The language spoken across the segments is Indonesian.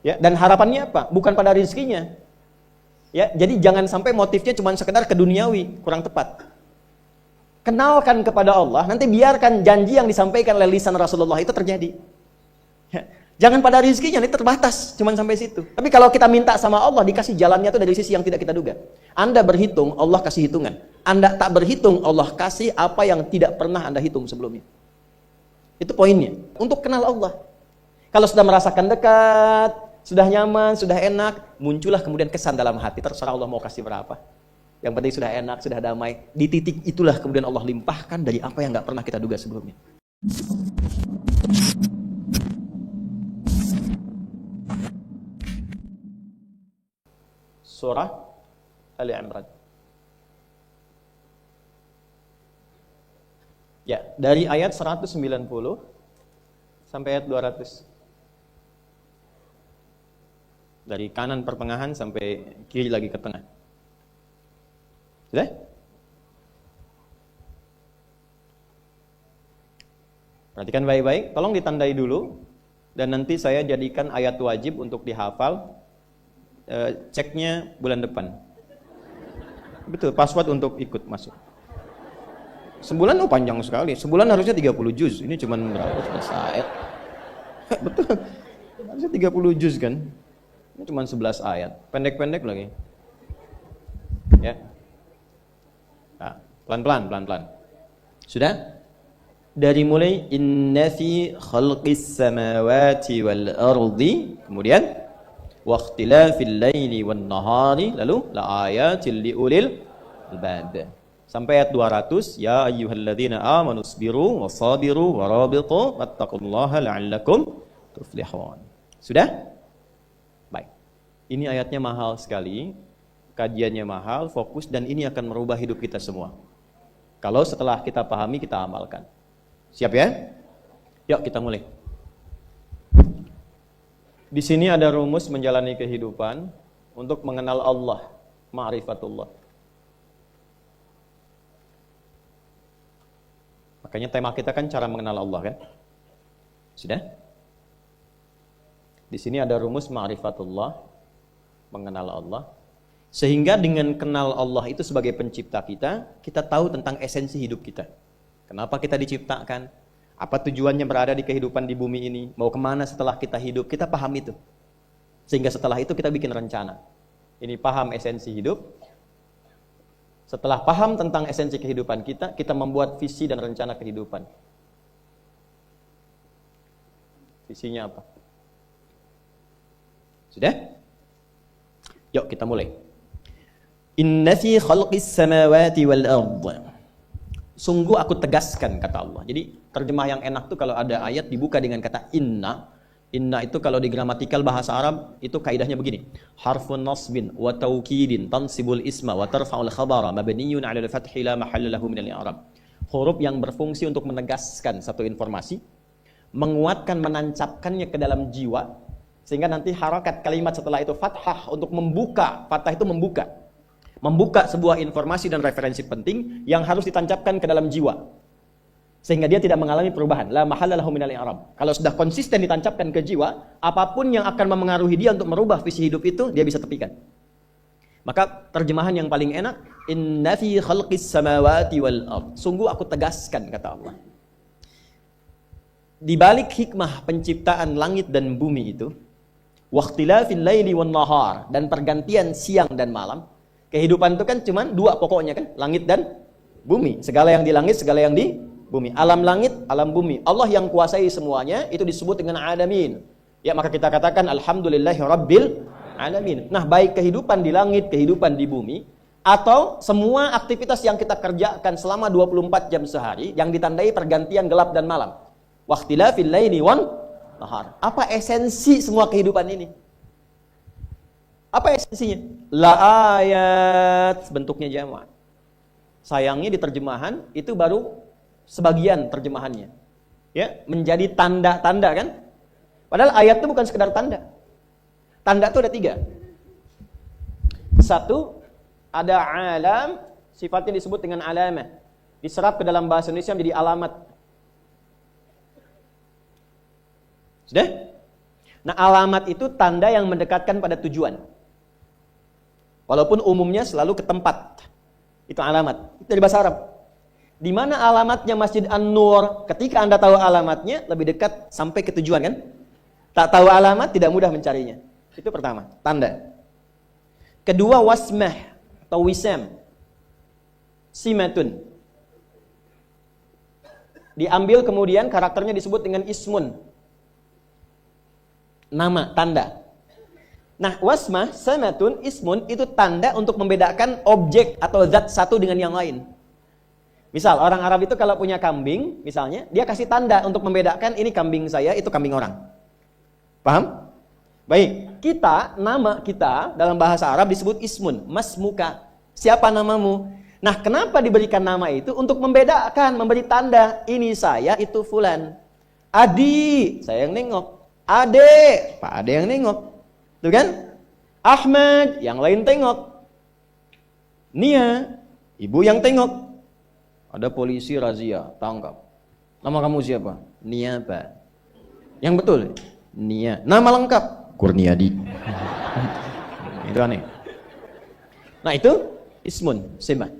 Ya, dan harapannya apa? Bukan pada rezekinya. Ya, jadi jangan sampai motifnya cuma sekedar ke duniawi, kurang tepat. Kenalkan kepada Allah, nanti biarkan janji yang disampaikan oleh lisan Rasulullah itu terjadi. Ya, jangan pada rezekinya, ini terbatas, cuma sampai situ. Tapi kalau kita minta sama Allah, dikasih jalannya itu dari sisi yang tidak kita duga. Anda berhitung, Allah kasih hitungan. Anda tak berhitung, Allah kasih apa yang tidak pernah Anda hitung sebelumnya. Itu poinnya. Untuk kenal Allah. Kalau sudah merasakan dekat, sudah nyaman, sudah enak, muncullah kemudian kesan dalam hati. Terserah Allah mau kasih berapa. Yang penting sudah enak, sudah damai. Di titik itulah kemudian Allah limpahkan dari apa yang nggak pernah kita duga sebelumnya. Surah Ali Imran. Ya, dari ayat 190 sampai ayat 200. Dari kanan pertengahan sampai kiri lagi ke tengah. Sudah? Perhatikan baik-baik, tolong ditandai dulu. Dan nanti saya jadikan ayat wajib untuk dihafal. Ceknya bulan depan. Betul, password untuk ikut masuk. Sebulan panjang sekali. Sebulan harusnya 30 juz. Ini cuma berapa? 11 ayat. Betul. Harusnya 30 juz kan? Ini cuma 11 ayat. Pendek-pendek lagi. Ya. Nah, pelan-pelan. Sudah? Dari mulai inna fi khalqis samawati wal ardi, kemudian wa ikhtilafil laili wan nahari, lalu la ayatil liulil albab. Sampai ayat 200, ya ayyuhalladzina amanu sabiru wasabiru warabitu wattaqullaha la'allakum tuflihun. Sudah? Baik. Ini ayatnya mahal sekali, kajiannya mahal, fokus, dan ini akan merubah hidup kita semua. Kalau setelah kita pahami, kita amalkan. Siap ya? Yuk kita mulai. Di sini ada rumus menjalani kehidupan untuk mengenal Allah, ma'rifatullah. Makanya tema kita kan cara mengenal Allah kan? Sudah? Di sini ada rumus ma'rifatullah, mengenal Allah. Sehingga dengan kenal Allah itu sebagai pencipta kita, kita tahu tentang esensi hidup kita. Kenapa kita diciptakan? Apa tujuannya berada di kehidupan di bumi ini? Mau kemana setelah kita hidup? Kita paham itu. Sehingga setelah itu kita bikin rencana. Ini paham esensi hidup. Setelah paham tentang esensi kehidupan kita, kita membuat visi dan rencana kehidupan. Visinya apa? Sudah? Yuk kita mulai. Inna fi khalqis samawati wal ardh. Sungguh aku tegaskan, kata Allah. Jadi terjemah yang enak tuh kalau ada ayat dibuka dengan kata inna. Inna itu kalau di gramatikal bahasa Arab itu kaidahnya begini. Harfun nasbin wa taukidin tansibul isma wa tarfa'ul khabara mabniyun 'ala al-fathi la mahalla lahu min al-i'rab. Huruf yang berfungsi untuk menegaskan satu informasi, menguatkan, menancapkannya ke dalam jiwa, sehingga nanti harakat kalimat setelah itu fathah untuk membuka. Fathah itu membuka sebuah informasi dan referensi penting yang harus ditancapkan ke dalam jiwa, sehingga dia tidak mengalami perubahan. La mahalla lahu minal i'rab. Kalau sudah konsisten ditancapkan ke jiwa, apapun yang akan memengaruhi dia untuk merubah visi hidup itu, dia bisa tepikan. Maka terjemahan yang paling enak, inna fi khalqis samawati wal ard. Sungguh aku tegaskan, kata Allah. Di balik hikmah penciptaan langit dan bumi itu, waqtilafil laili wan nahar, dan pergantian siang dan malam. Kehidupan itu kan cuma dua pokoknya kan, langit dan bumi. Segala yang di langit, segala yang di bumi. Alam langit, alam bumi. Allah yang kuasai semuanya, itu disebut dengan alamin. Ya, maka kita katakan alhamdulillahi rabbil alamin. Nah, baik kehidupan di langit, kehidupan di bumi, atau semua aktivitas yang kita kerjakan selama 24 jam sehari yang ditandai pergantian gelap dan malam. Waqtilafil laili wan nahar. Apa esensi semua kehidupan ini? Apa esensinya? La ayat, bentuknya jamak. Sayangnya di terjemahan itu baru sebagian terjemahannya. Ya, menjadi tanda-tanda kan? Padahal ayat itu bukan sekedar tanda. Tanda itu ada 3. Satu, ada alam, sifatnya disebut dengan alamah. Diserap ke dalam bahasa Indonesia menjadi alamat. Sudah? Nah, alamat itu tanda yang mendekatkan pada tujuan. Walaupun umumnya selalu ke tempat. Itu alamat. Itu dari bahasa Arab. Di mana alamatnya Masjid An-Nur? Ketika Anda tahu alamatnya, lebih dekat sampai ke tujuan kan? Tak tahu alamat, tidak mudah mencarinya. Itu pertama, tanda. Kedua, wasmah atau wisam. Simatun. Diambil kemudian karakternya disebut dengan ismun. Nama, tanda. Nah, wasmah, simatun, ismun itu tanda untuk membedakan objek atau zat satu dengan yang lain. Misal, orang Arab itu kalau punya kambing, misalnya, dia kasih tanda untuk membedakan ini kambing saya, itu kambing orang. Paham? Baik, nama kita dalam bahasa Arab disebut ismun, masmuka. Siapa namamu? Nah, kenapa diberikan nama itu? Untuk membedakan, memberi tanda. Ini saya, itu fulan. Adi, saya yang nengok. Ade, Pak Ade yang nengok. Tuh kan? Ahmad, yang lain tengok. Nia, ibu yang tengok. Ada polisi razia, tangkap. Nama kamu siapa? Nia, Pak. Yang betul? Nia. Nama lengkap? Kurniadi. Itu aneh. Nah, itu ismun, simah.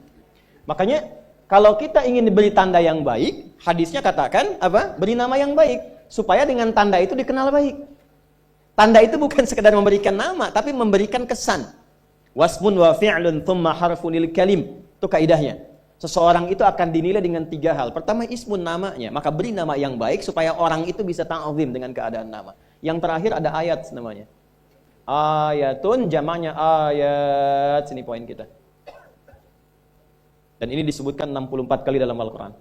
Makanya kalau kita ingin diberi tanda yang baik, hadisnya katakan apa? Beri nama yang baik supaya dengan tanda itu dikenal baik. Tanda itu bukan sekedar memberikan nama, tapi memberikan kesan. Wasmun wa fi'lun thumma harfunil kalim. Itu kaidahnya. Seseorang itu akan dinilai dengan 3 hal. Pertama, ismun, namanya. Maka beri nama yang baik supaya orang itu bisa ta'zim dengan keadaan nama. Yang terakhir ada ayat namanya. Ayatun, jamaknya ayat. Sini poin kita. Dan ini disebutkan 64 kali dalam Al-Quran.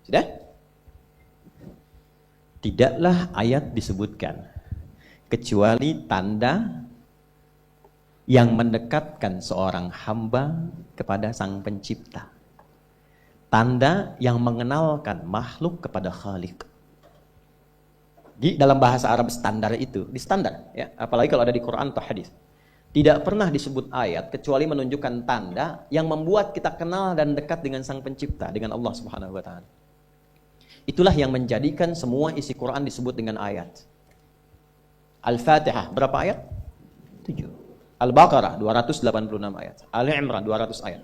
Sudah? Tidaklah ayat disebutkan kecuali tanda yang mendekatkan seorang hamba kepada Sang Pencipta. Tanda yang mengenalkan makhluk kepada Khalik. Di dalam bahasa Arab standar itu, di standar ya, apalagi kalau ada di Quran atau hadis. Tidak pernah disebut ayat kecuali menunjukkan tanda yang membuat kita kenal dan dekat dengan Sang Pencipta, dengan Allah Subhanahu wa taala. Itulah yang menjadikan semua isi Quran disebut dengan ayat. Al-Fatihah berapa ayat? 7. Al-Baqarah 286 ayat. Ali Imran 200 ayat.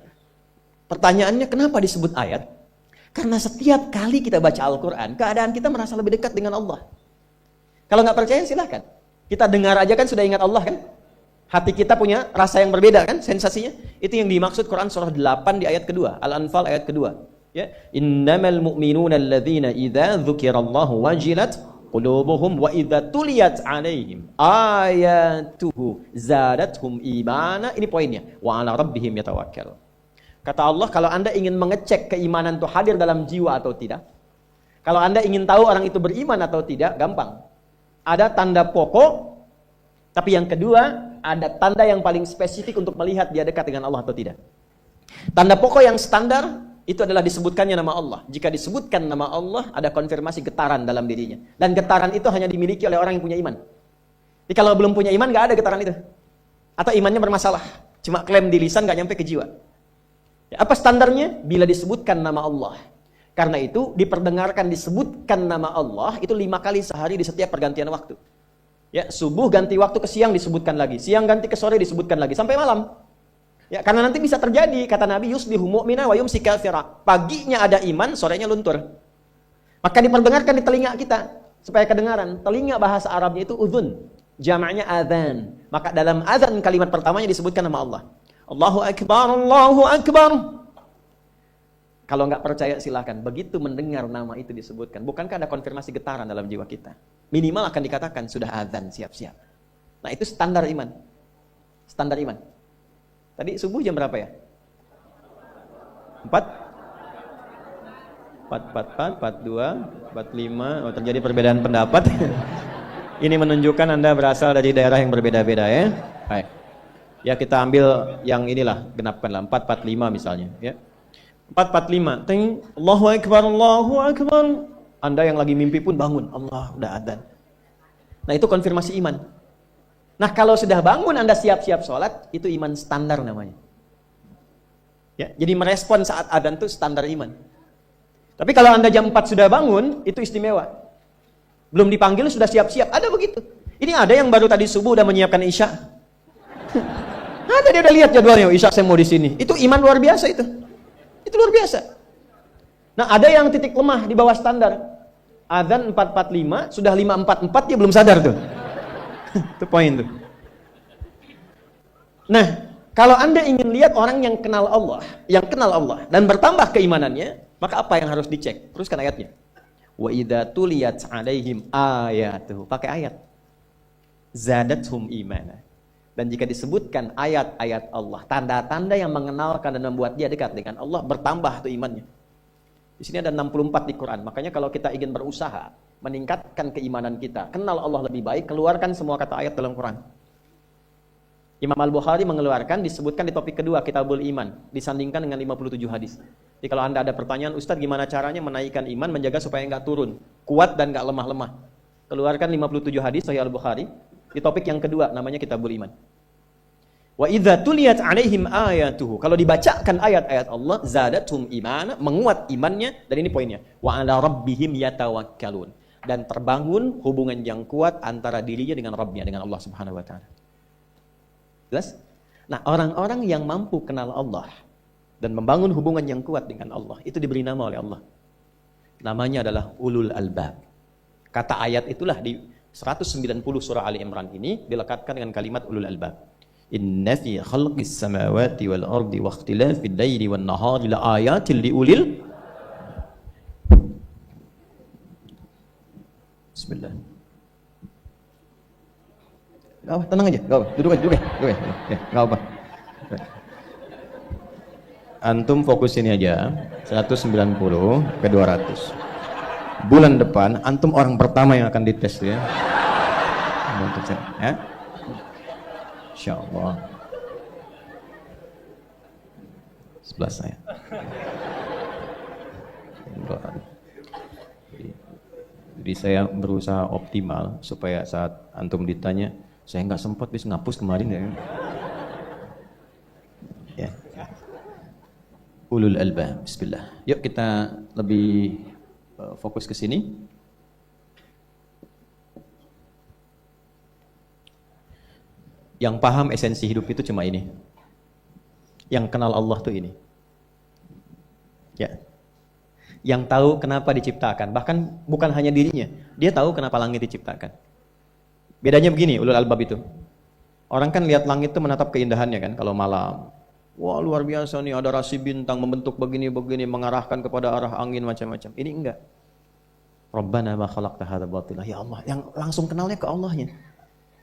Pertanyaannya kenapa disebut ayat? Karena setiap kali kita baca Al-Quran, keadaan kita merasa lebih dekat dengan Allah. Kalau nggak percaya silahkan. Kita dengar aja kan sudah ingat Allah kan? Hati kita punya rasa yang berbeda kan sensasinya? Itu yang dimaksud Quran surah 8 di ayat kedua, Al-Anfal ayat kedua. Ya, innamal mu'minuna alladzina idza dzukirallahu wajilat qulubuhum wa idza tuliyat 'alaihim ayatuhu zadatuhum imana. Ini poinnya. Wa 'ala rabbihim yatawakkal. Kata Allah, kalau Anda ingin mengecek keimanan itu hadir dalam jiwa atau tidak, kalau Anda ingin tahu orang itu beriman atau tidak, gampang. Ada tanda pokok. Tapi yang kedua, ada tanda yang paling spesifik untuk melihat dia dekat dengan Allah atau tidak. Tanda pokok yang standar, itu adalah disebutkannya nama Allah. Jika disebutkan nama Allah, ada konfirmasi getaran dalam dirinya. Dan getaran itu hanya dimiliki oleh orang yang punya iman. Jadi kalau belum punya iman, gak ada getaran itu. Atau imannya bermasalah. Cuma klaim di lisan, gak nyampe ke jiwa. Ya, apa standarnya? Bila disebutkan nama Allah. Karena itu, diperdengarkan disebutkan nama Allah, itu 5 kali sehari di setiap pergantian waktu. Ya, subuh ganti waktu ke siang disebutkan lagi, siang ganti ke sore disebutkan lagi, sampai malam. Ya, karena nanti bisa terjadi, kata Nabi, yusbihu mu'mina wa yumsi kafira. Paginya ada iman, sorenya luntur. Maka diperdengarkan di telinga kita, supaya kedengaran. Telinga bahasa Arabnya itu udhun, jamaknya adzan. Maka dalam adzan kalimat pertamanya disebutkan nama Allah. Allahu Akbar, Allahu Akbar. Kalau nggak percaya silakan. Begitu mendengar nama itu disebutkan, bukankah ada konfirmasi getaran dalam jiwa kita? Minimal akan dikatakan sudah azan, siap-siap. Nah, itu standar iman. Standar iman. Tadi subuh jam berapa ya? 4? 4, 4, 4, 2, 45. Oh, terjadi perbedaan pendapat. Ini menunjukkan Anda berasal dari daerah yang berbeda-beda ya. Baik. Ya, kita ambil yang inilah, genapkanlah 445 misalnya ya. 445. Ting, Allahu Akbar, Allahu Akbar. Anda yang lagi mimpi pun bangun, Allah udah adzan. Nah, itu konfirmasi iman. Nah, kalau sudah bangun Anda siap-siap sholat, itu iman standar namanya. Ya, jadi merespon saat adzan itu standar iman. Tapi kalau Anda jam 4 sudah bangun, itu istimewa. Belum dipanggil sudah siap-siap, ada begitu. Ini ada yang baru tadi subuh udah menyiapkan isya. Ada, dia udah lihat jadwalnya, isya saya mau di sini. Itu iman luar biasa itu. Itu luar biasa. Nah, ada yang titik lemah di bawah standar. Adzan 4.45, sudah 5.44 dia belum sadar tuh. Itu poin tuh. Nah, kalau Anda ingin lihat orang yang kenal Allah dan bertambah keimanannya, maka apa yang harus dicek? Teruskan ayatnya. Wa idza tuliyat 'alaihim ayatuhu. Pakai ayat. Zadathum imana. Dan jika disebutkan ayat-ayat Allah, tanda-tanda yang mengenalkan dan membuat dia dekat dengan Allah, bertambah tuh imannya. Di sini ada 64 di Quran. Makanya kalau kita ingin berusaha meningkatkan keimanan kita, kenal Allah lebih baik, keluarkan semua kata ayat dalam Quran. Imam Al-Bukhari mengeluarkan, disebutkan di topik kedua, Kitabul Iman, disandingkan dengan 57 hadis. Jadi kalau Anda ada pertanyaan, Ustadz gimana caranya menaikkan iman, menjaga supaya nggak turun, kuat dan nggak lemah-lemah. Keluarkan 57 hadis Sahih Al-Bukhari, di topik yang kedua, namanya Kitabul Iman. Wa idza tuliyat 'alaihim ayatuhu. Kalau dibacakan ayat-ayat Allah, zadathum imana, menguat imannya, dan ini poinnya. Wa 'ala rabbihim yatawakkalun. Dan terbangun hubungan yang kuat antara dirinya dengan Rabbnya, dengan Allah Subhanahu wa taala. Jelas? Nah, orang-orang yang mampu kenal Allah dan membangun hubungan yang kuat dengan Allah, itu diberi nama oleh Allah. Namanya adalah ulul albab. Kata ayat itulah di 190 surah Ali Imran ini dilekatkan dengan kalimat ulul albab. Inna fi khalqis samawati wal ardi wa ikhtilafil laili wan nahari la ayatil liulil. Bismillah. Gak apa, tenang aja, gak apa, duduk aja, ya, gak apa. Antum fokus ini aja, 190 ke 200. Bulan depan, antum orang pertama yang akan dites ya. Ya. Insyaallah. Sebelah saya. Jadi saya berusaha optimal supaya saat antum ditanya, saya nggak sempat bisa ngapus kemarin ya. Ya. Ulul albab. Bismillah. Yuk kita lebih fokus ke sini. Yang paham esensi hidup itu cuma ini. Yang kenal Allah tuh ini. Ya. Yang tahu kenapa diciptakan, bahkan bukan hanya dirinya, dia tahu kenapa langit diciptakan. Bedanya begini, ulul albab itu. Orang kan lihat langit itu menatap keindahannya kan kalau malam. Wah, luar biasa nih, ada rasi bintang membentuk begini-begini, mengarahkan kepada arah angin macam-macam. Ini enggak. Rabbana ma khalaqta hadza batila. Ya Allah, yang langsung kenalnya ke Allahnya.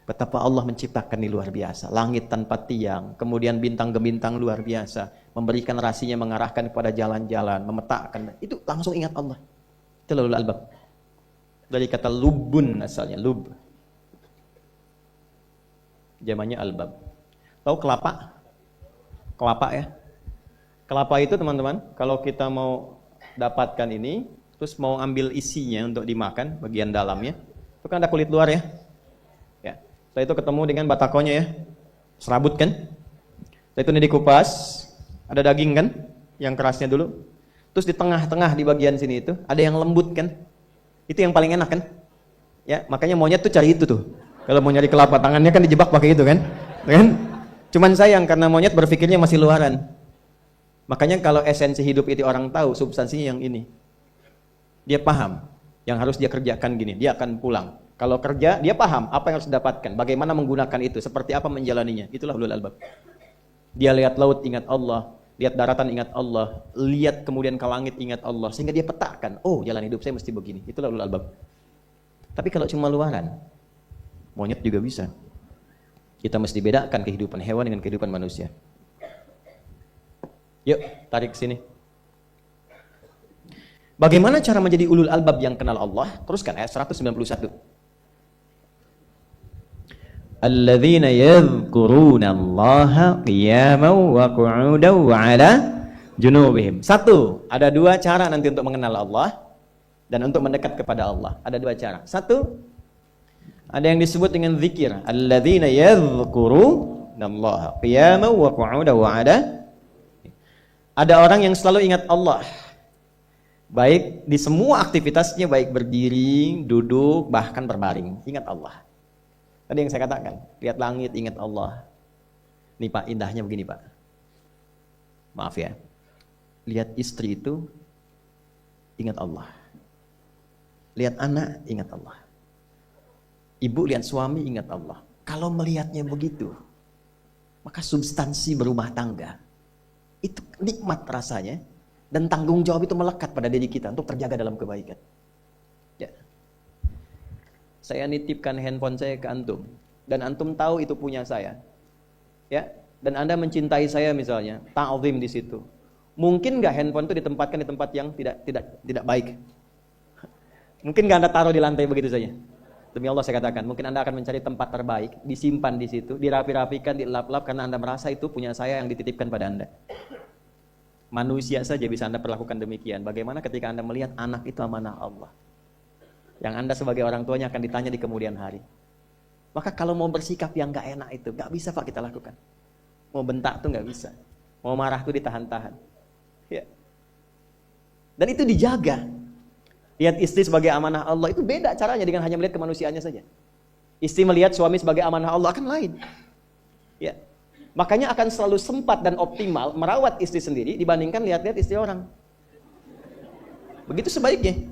Betapa Allah menciptakan ini luar biasa. Langit tanpa tiang, kemudian bintang gemintang luar biasa, memberikan rasinya mengarahkan kepada jalan-jalan, memetakkan. Itu langsung ingat Allah. Itu ulul albab. Dari kata lubun asalnya, lub. Jamannya albab. Tahu kelapa? Kelapa ya. Kelapa itu teman-teman, kalau kita mau dapatkan ini, terus mau ambil isinya untuk dimakan, bagian dalamnya, itu kan ada kulit luar ya. Ya. Setelah itu ketemu dengan batakonya ya, serabut kan. Setelah itu ini dikupas, ada daging kan, yang kerasnya dulu. Terus di tengah-tengah di bagian sini itu, ada yang lembut kan. Itu yang paling enak kan. Ya, makanya monyet tuh cari itu tuh. Kalau mau nyari kelapa, tangannya kan dijebak pakai itu kan. Cuman sayang karena monyet berpikirnya masih luaran. Makanya kalau esensi hidup itu orang tahu, substansinya yang ini. Dia paham yang harus dia kerjakan gini, dia akan pulang. Kalau kerja, dia paham apa yang harus didapatkan, bagaimana menggunakan itu, seperti apa menjalaninya. Itulah ulul albab. Dia lihat laut ingat Allah, lihat daratan ingat Allah, lihat kemudian ke langit ingat Allah, sehingga dia petakan, oh jalan hidup saya mesti begini. Itulah ulul albab. Tapi kalau cuma luaran, monyet juga bisa. Kita mesti bedakan kehidupan hewan dengan kehidupan manusia. Yuk, tarik sini. Bagaimana cara menjadi ulul albab yang kenal Allah? Teruskan ayat 191. Alladzina yadhkuruna Allaha qiyaman wa qu'udan wa 'ala junubihim. Satu, ada dua cara nanti untuk mengenal Allah dan untuk mendekat kepada Allah. Ada dua cara. Satu, ada yang disebut dengan zikir. Alladzina yadhkuruna Allaha qiyaman wa qu'udan wa 'ala. Ada orang yang selalu ingat Allah Baik di semua aktivitasnya, baik berdiri, duduk, bahkan berbaring, ingat Allah. Tadi yang saya katakan, lihat langit, ingat Allah. Nih Pak, indahnya begini Pak. Maaf ya. Lihat istri itu, ingat Allah. Lihat anak, ingat Allah. Ibu lihat suami, ingat Allah. Kalau melihatnya begitu, maka substansi berumah tangga itu nikmat rasanya, dan tanggung jawab itu melekat pada diri kita untuk terjaga dalam kebaikan. Ya. Saya nitipkan handphone saya ke antum, dan antum tahu itu punya saya. Ya, dan Anda mencintai saya misalnya, ta'zim di situ. Mungkin nggak handphone itu ditempatkan di tempat yang tidak baik? Mungkin nggak Anda taruh di lantai begitu saja? Demi Allah saya katakan, mungkin Anda akan mencari tempat terbaik, disimpan di situ, dirapi-rapikan, dilap-lap, karena Anda merasa itu punya saya yang dititipkan pada Anda. Manusia saja bisa Anda perlakukan demikian. Bagaimana ketika Anda melihat anak itu amanah Allah, yang Anda sebagai orang tuanya akan ditanya di kemudian hari. Maka kalau mau bersikap yang gak enak itu, gak bisa Pak kita lakukan. Mau bentak tuh gak bisa, mau marah tuh ditahan-tahan. Ya. Dan itu dijaga. Lihat istri sebagai amanah Allah itu beda caranya dengan hanya melihat kemanusiaannya saja. Istri melihat suami sebagai amanah Allah akan lain. Ya. Makanya akan selalu sempat dan optimal merawat istri sendiri dibandingkan lihat-lihat istri orang. Begitu sebaiknya.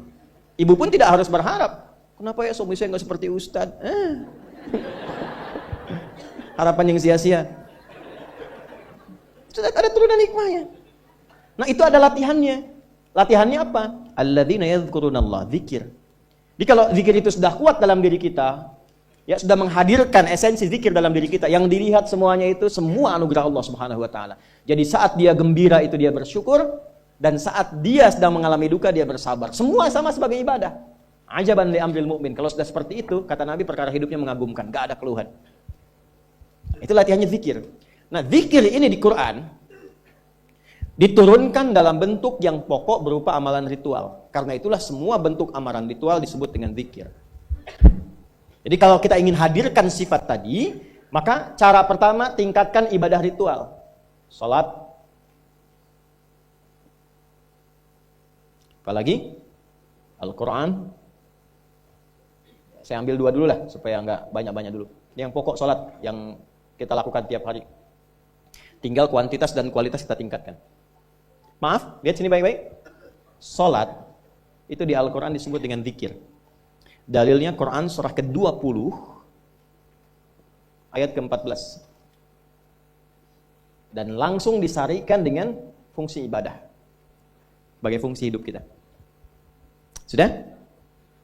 Ibu pun tidak harus berharap, kenapa ya suami saya nggak seperti Ustadz? Harapan yang sia-sia. Sudah ada turunan hikmahnya. Nah itu ada latihannya. Latihannya apa? Alladzina yadhkurunallah, zikir. Jadi kalau zikir itu sudah kuat dalam diri kita, ya sudah menghadirkan esensi zikir dalam diri kita, yang dilihat semuanya itu semua anugerah Allah Subhanahu wa taala. Jadi saat dia gembira itu dia bersyukur, dan saat dia sedang mengalami duka dia bersabar. Semua sama sebagai ibadah. Ajaban li amril mu'min. Kalau sudah seperti itu, kata Nabi, perkara hidupnya mengagumkan, gak ada keluhan. Itu latihannya zikir. Nah, zikir ini di Quran diturunkan dalam bentuk yang pokok berupa amalan ritual. Karena itulah semua bentuk amalan ritual disebut dengan zikir. Jadi kalau kita ingin hadirkan sifat tadi, maka cara pertama tingkatkan ibadah ritual. Salat. Apalagi? Al-Quran. Saya ambil 2 dulu lah, supaya nggak banyak-banyak dulu. Yang pokok salat, yang kita lakukan tiap hari. Tinggal kuantitas dan kualitas kita tingkatkan. Maaf, lihat sini baik-baik. Salat, itu di Al-Quran disebut dengan zikir. Dalilnya Quran surah ke-20 ayat ke-14. Dan langsung disarikan dengan fungsi ibadah sebagai fungsi hidup kita. Sudah?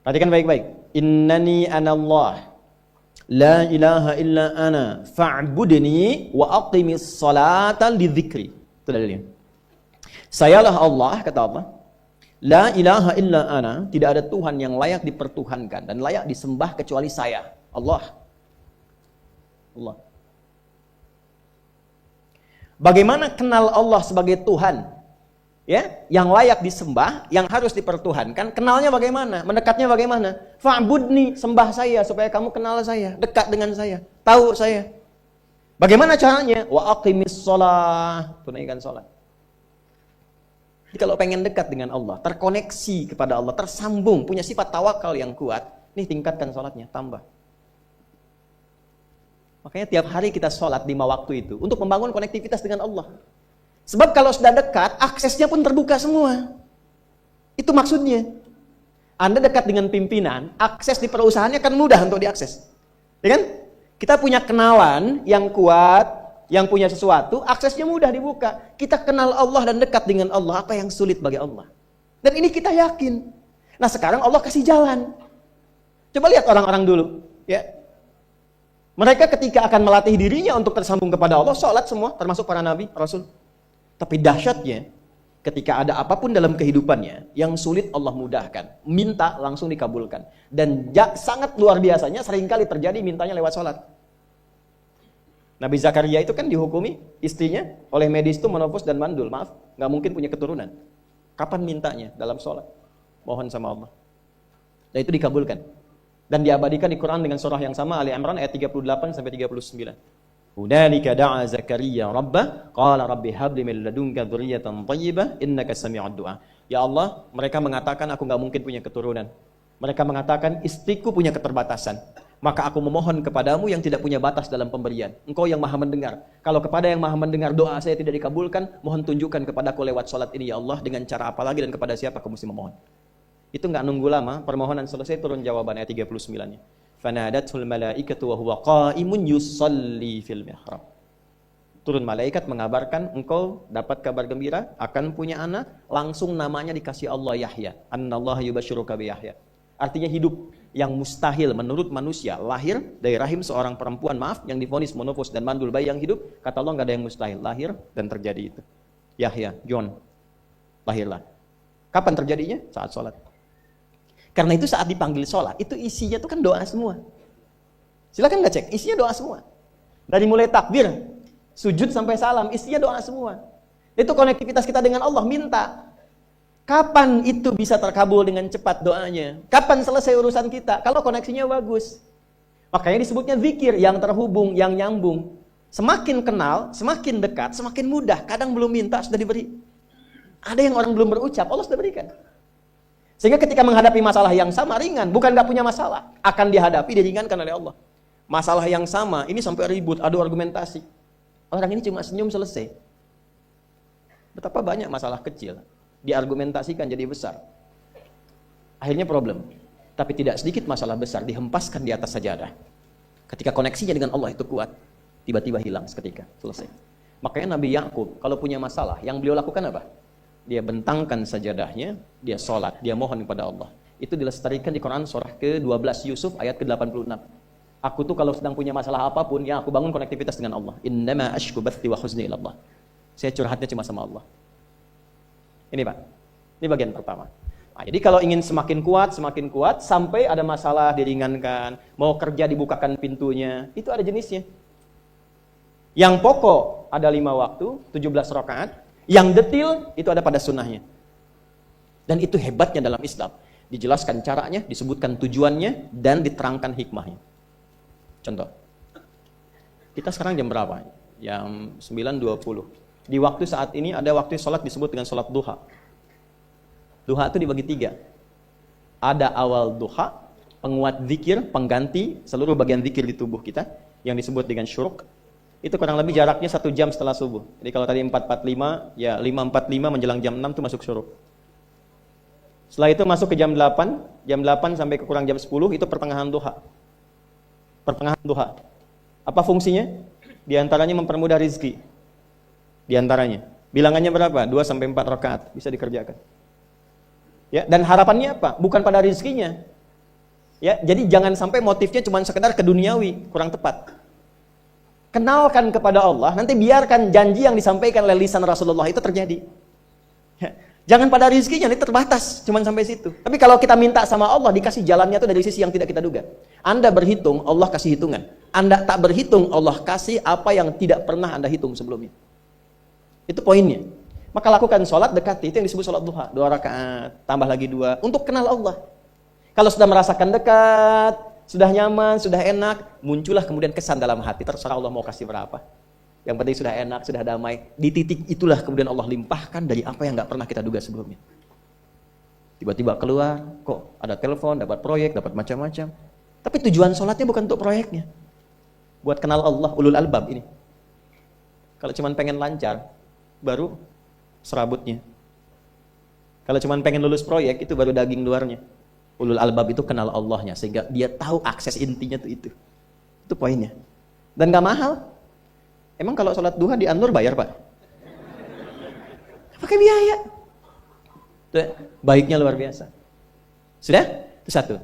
Perhatikan baik-baik. Innani anallah la ilaha illa ana fa'budni wa aqimis salata lidzikri. Itu dalilnya. Sayalah Allah, kata Allah. La ilaha illa ana, tidak ada Tuhan yang layak dipertuhankan dan layak disembah kecuali saya, Allah. Allah. Bagaimana kenal Allah sebagai Tuhan? Ya, yang layak disembah, yang harus dipertuhankan, kenalnya bagaimana? Mendekatnya bagaimana? Fa'budni, sembah saya supaya kamu kenal saya, dekat dengan saya, tahu saya. Bagaimana caranya? Wa aqimis shalah, tunaikan salat. Jadi kalau pengen dekat dengan Allah, terkoneksi kepada Allah, tersambung, punya sifat tawakal yang kuat, nih tingkatkan salatnya, tambah. Makanya tiap hari kita salat 5 waktu itu untuk membangun konektivitas dengan Allah. Sebab kalau sudah dekat, aksesnya pun terbuka semua. Itu maksudnya. Anda dekat dengan pimpinan, akses di perusahaannya kan mudah untuk diakses. Ya kan? Kita punya kenalan yang kuat, yang punya sesuatu, aksesnya mudah dibuka. Kita kenal Allah dan dekat dengan Allah, apa yang sulit bagi Allah. Dan ini kita yakin. Nah sekarang Allah kasih jalan. Coba lihat orang-orang dulu. Ya. Mereka ketika akan melatih dirinya untuk tersambung kepada Allah, sholat semua, termasuk para nabi, rasul. Tapi dahsyatnya, ketika ada apapun dalam kehidupannya yang sulit Allah mudahkan, minta langsung dikabulkan. Dan sangat luar biasanya seringkali terjadi mintanya lewat sholat. Nabi Zakaria itu kan dihukumi istrinya oleh medis itu menopause dan mandul. Maaf, nggak mungkin punya keturunan. Kapan mintanya? Dalam sholat. Mohon sama Allah. Dan itu dikabulkan. Dan diabadikan di Quran dengan surah yang sama, Ali Imran ayat 38 sampai 39. Hunalika da'a Zakaria rabbah qala rabbi habli min ladunka dzurriyyatan thayyibah innaka sami'ud du'a. Ya Allah, mereka mengatakan aku nggak mungkin punya keturunan. Mereka mengatakan istriku punya keterbatasan. Maka aku memohon kepadamu yang tidak punya batas dalam pemberian. Engkau yang maha mendengar. Kalau kepada yang maha mendengar doa saya tidak dikabulkan, mohon tunjukkan kepadaku lewat sholat ini ya Allah, dengan cara apa lagi dan kepada siapa aku mesti memohon. Itu nggak nunggu lama, permohonan selesai turun jawaban ayat 39-nya. Fanadatul malaikatu wa huwa qa'imun yusalli fil mihrab. Turun malaikat mengabarkan engkau dapat kabar gembira akan punya anak, langsung namanya dikasih Allah Yahya. Annallaha yubasyiruka bi Yahya. Artinya hidup yang mustahil menurut manusia, lahir dari rahim seorang perempuan, yang divonis monofos dan mandul, bayi yang hidup, kata Allah nggak ada yang mustahil, lahir dan terjadi itu. Yahya, John, lahirlah. Kapan terjadinya? Saat sholat. Karena itu saat dipanggil sholat, itu isinya tuh kan doa semua. Silakan nggak cek, isinya doa semua. Dari mulai takbir, sujud sampai salam, isinya doa semua. Itu konektivitas kita dengan Allah, minta. Kapan itu bisa terkabul dengan cepat doanya? Kapan selesai urusan kita? Kalau koneksinya bagus. Makanya disebutnya zikir, yang terhubung, yang nyambung. Semakin kenal, semakin dekat, semakin mudah. Kadang belum minta, sudah diberi. Ada yang orang belum berucap, Allah sudah berikan. Sehingga ketika menghadapi masalah yang sama, ringan. Bukan gak punya masalah. Akan dihadapi, diringankan oleh Allah. Masalah yang sama, ini sampai ribut, adu argumentasi. Orang ini cuma senyum, selesai. Betapa banyak masalah kecil diargumentasikan jadi besar. Akhirnya problem. Tapi tidak sedikit masalah besar dihempaskan di atas sajadah. Ketika koneksinya dengan Allah itu kuat, tiba-tiba hilang seketika, selesai. Makanya Nabi Yakub kalau punya masalah, yang beliau lakukan apa? Dia bentangkan sajadahnya, dia sholat, dia mohon kepada Allah. Itu dilestarikan di Quran surah ke-12 Yusuf ayat ke-86. Aku tuh kalau sedang punya masalah apapun, yang aku bangun konektivitas dengan Allah. Innama ashku bathi wa huzni ila Allah. Saya curhatnya cuma sama Allah. Ini Pak, ini bagian pertama. Nah, jadi kalau ingin semakin kuat, sampai ada masalah diringankan, mau kerja dibukakan pintunya, itu ada jenisnya. Yang pokok ada 5 waktu, 17 rakaat, yang detil itu ada pada sunnahnya. Dan itu hebatnya dalam Islam. Dijelaskan caranya, disebutkan tujuannya, dan diterangkan hikmahnya. Contoh, kita sekarang jam berapa? Jam 9.20. Di waktu saat ini ada waktu sholat disebut dengan sholat duha. Duha itu dibagi 3. Ada awal duha, penguat zikir, pengganti seluruh bagian zikir di tubuh kita, yang disebut dengan syuruk. Itu kurang lebih jaraknya 1 jam setelah subuh. Jadi kalau tadi 4.45, ya 5.45 menjelang jam 6 itu masuk syuruk. Setelah itu masuk ke jam 8 sampai ke kurang jam 10 itu pertengahan duha. Pertengahan duha. Apa fungsinya? Di antaranya mempermudah rizki. Di antaranya. Bilangannya berapa? 2 sampai 4 rakaat bisa dikerjakan. Ya, dan harapannya apa? Bukan pada rizkinya. Ya, jadi jangan sampai motifnya cuma sekedar ke duniawi, kurang tepat. Kenalkan kepada Allah, nanti biarkan janji yang disampaikan oleh lisan Rasulullah itu terjadi. Ya, jangan pada rizkinya, ini terbatas, cuma sampai situ. Tapi kalau kita minta sama Allah, dikasih jalannya itu dari sisi yang tidak kita duga. Anda berhitung, Allah kasih hitungan. Anda tak berhitung, Allah kasih apa yang tidak pernah Anda hitung sebelumnya. Itu poinnya. Maka lakukan sholat, dekati. Itu yang disebut sholat duha. 2 rakaat, tambah lagi 2. Untuk kenal Allah. Kalau sudah merasakan dekat, sudah nyaman, sudah enak, muncullah kemudian kesan dalam hati. Terserah Allah mau kasih berapa. Yang penting sudah enak, sudah damai. Di titik itulah kemudian Allah limpahkan dari apa yang gak pernah kita duga sebelumnya. Tiba-tiba keluar, kok ada telepon, dapat proyek, dapat macam-macam. Tapi tujuan sholatnya bukan untuk proyeknya. Buat kenal Allah, ulul albab ini. Kalau cuma pengen lancar, baru serabutnya. Kalau cuma pengen lulus proyek, itu baru daging luarnya. Ulul albab itu kenal Allahnya, sehingga dia tahu akses intinya tuh itu. Itu poinnya. Dan gak mahal. Emang kalau sholat duha di Anur bayar Pak? Pakai biaya. Tuh, baiknya luar biasa. Sudah? Itu satu.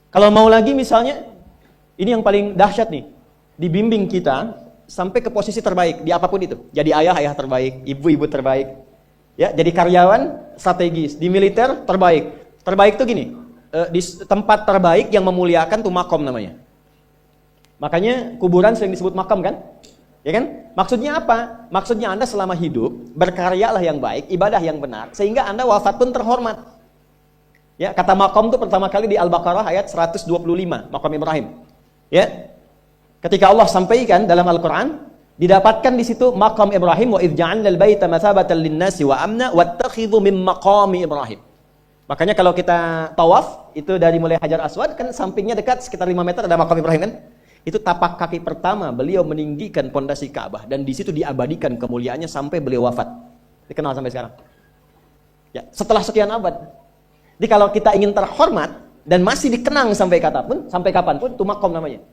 Kalau mau lagi misalnya, ini yang paling dahsyat nih. Dibimbing kita sampai ke posisi terbaik di apapun itu. Jadi ayah terbaik, ibu terbaik. Ya, jadi karyawan strategis, di militer terbaik. Terbaik tuh gini, di tempat terbaik yang memuliakan tuh makom namanya. Makanya kuburan sering disebut makam kan? Ya kan? Maksudnya apa? Maksudnya Anda selama hidup berkaryalah yang baik, ibadah yang benar, sehingga Anda wafat pun terhormat. Ya, kata makom itu pertama kali di Al-Baqarah ayat 125, makom Ibrahim. Ya. Ketika Allah sampaikan dalam Al-Qur'an, Didapatkan di situ maqam Ibrahim, wa idh ja'alnal baita mathabatan lin-nasi wa amna wattakhidhu min maqami Ibrahim. Makanya kalau kita tawaf itu dari mulai Hajar Aswad kan sampingnya dekat sekitar 5 meter ada maqam Ibrahim kan? Itu tapak kaki pertama beliau meninggikan pondasi Ka'bah dan di situ diabadikan kemuliaannya sampai beliau wafat. Dikenal sampai sekarang. Ya, setelah sekian abad. Jadi kalau kita ingin terhormat dan masih dikenang sampai kapanpun itu maqam namanya.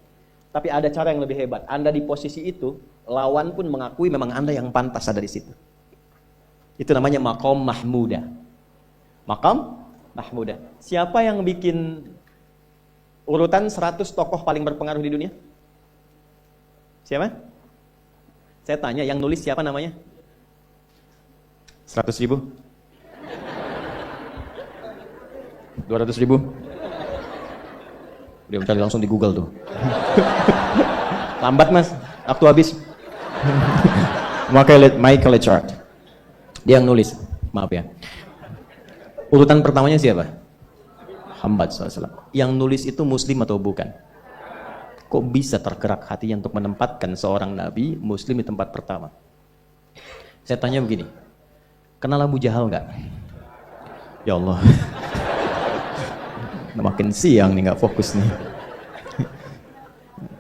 Tapi ada cara yang lebih hebat. Anda di posisi itu, lawan pun mengakui memang Anda yang pantas ada di situ. Itu namanya maqam mahmuda. Maqam mahmuda. Siapa yang bikin urutan 100 tokoh paling berpengaruh di dunia? Siapa? Saya tanya, yang nulis siapa namanya? 100.000? 200.000? Dia mencari langsung di Google tuh. Lambat mas, waktu habis. Michael Chart. Dia yang nulis, maaf ya. Urutan pertamanya siapa? Muhammad SAW. Yang nulis itu muslim atau bukan? Kok bisa tergerak hatinya untuk menempatkan seorang nabi muslim di tempat pertama? Saya tanya begini, kenal Abu Jahal nggak? Ya Allah. Makin siang nih, nggak fokus nih.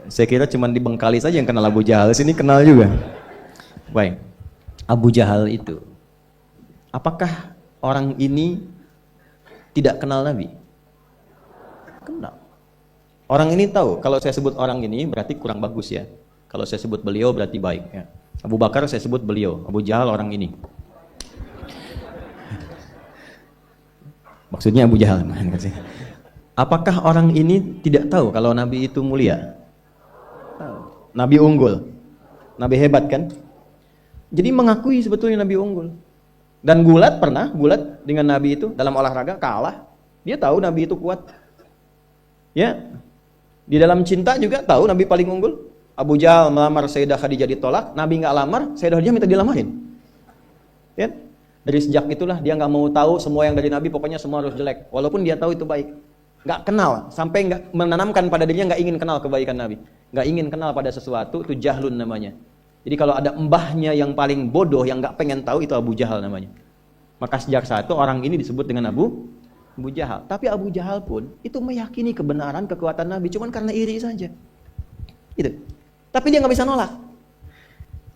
Saya kira cuma di Bengkali saja yang kenal Abu Jahal, sini kenal juga. Baik, Abu Jahal itu, apakah orang ini tidak kenal Nabi? Kenal. Orang ini tahu, kalau saya sebut orang ini berarti kurang bagus ya. Kalau saya sebut beliau berarti baik ya. Abu Bakar saya sebut beliau, Abu Jahal orang ini. Maksudnya Abu Jahal. Apakah orang ini tidak tahu kalau Nabi itu mulia? Nabi unggul. Nabi hebat kan? Jadi mengakui sebetulnya Nabi unggul. Dan gulat dengan Nabi itu dalam olahraga kalah. Dia tahu Nabi itu kuat. Ya. Di dalam cinta juga tahu Nabi paling unggul. Abu Jahal melamar Sayyidah Khadijah ditolak, Nabi nggak lamar, Sayyidah Khadijah minta dilamarin. Ya. Dari sejak itulah dia nggak mau tahu semua yang dari Nabi, pokoknya semua harus jelek. Walaupun dia tahu itu baik. Nggak kenal, sampai nggak menanamkan pada dirinya nggak ingin kenal kebaikan Nabi. Nggak ingin kenal pada sesuatu, itu jahlun namanya. Jadi kalau ada mbahnya yang paling bodoh, yang nggak pengen tahu, itu Abu Jahal namanya. Maka sejak saat itu orang ini disebut dengan Abu Jahal. Tapi Abu Jahal pun itu meyakini kebenaran, kekuatan Nabi, cuman karena iri saja. Gitu. Tapi dia nggak bisa nolak.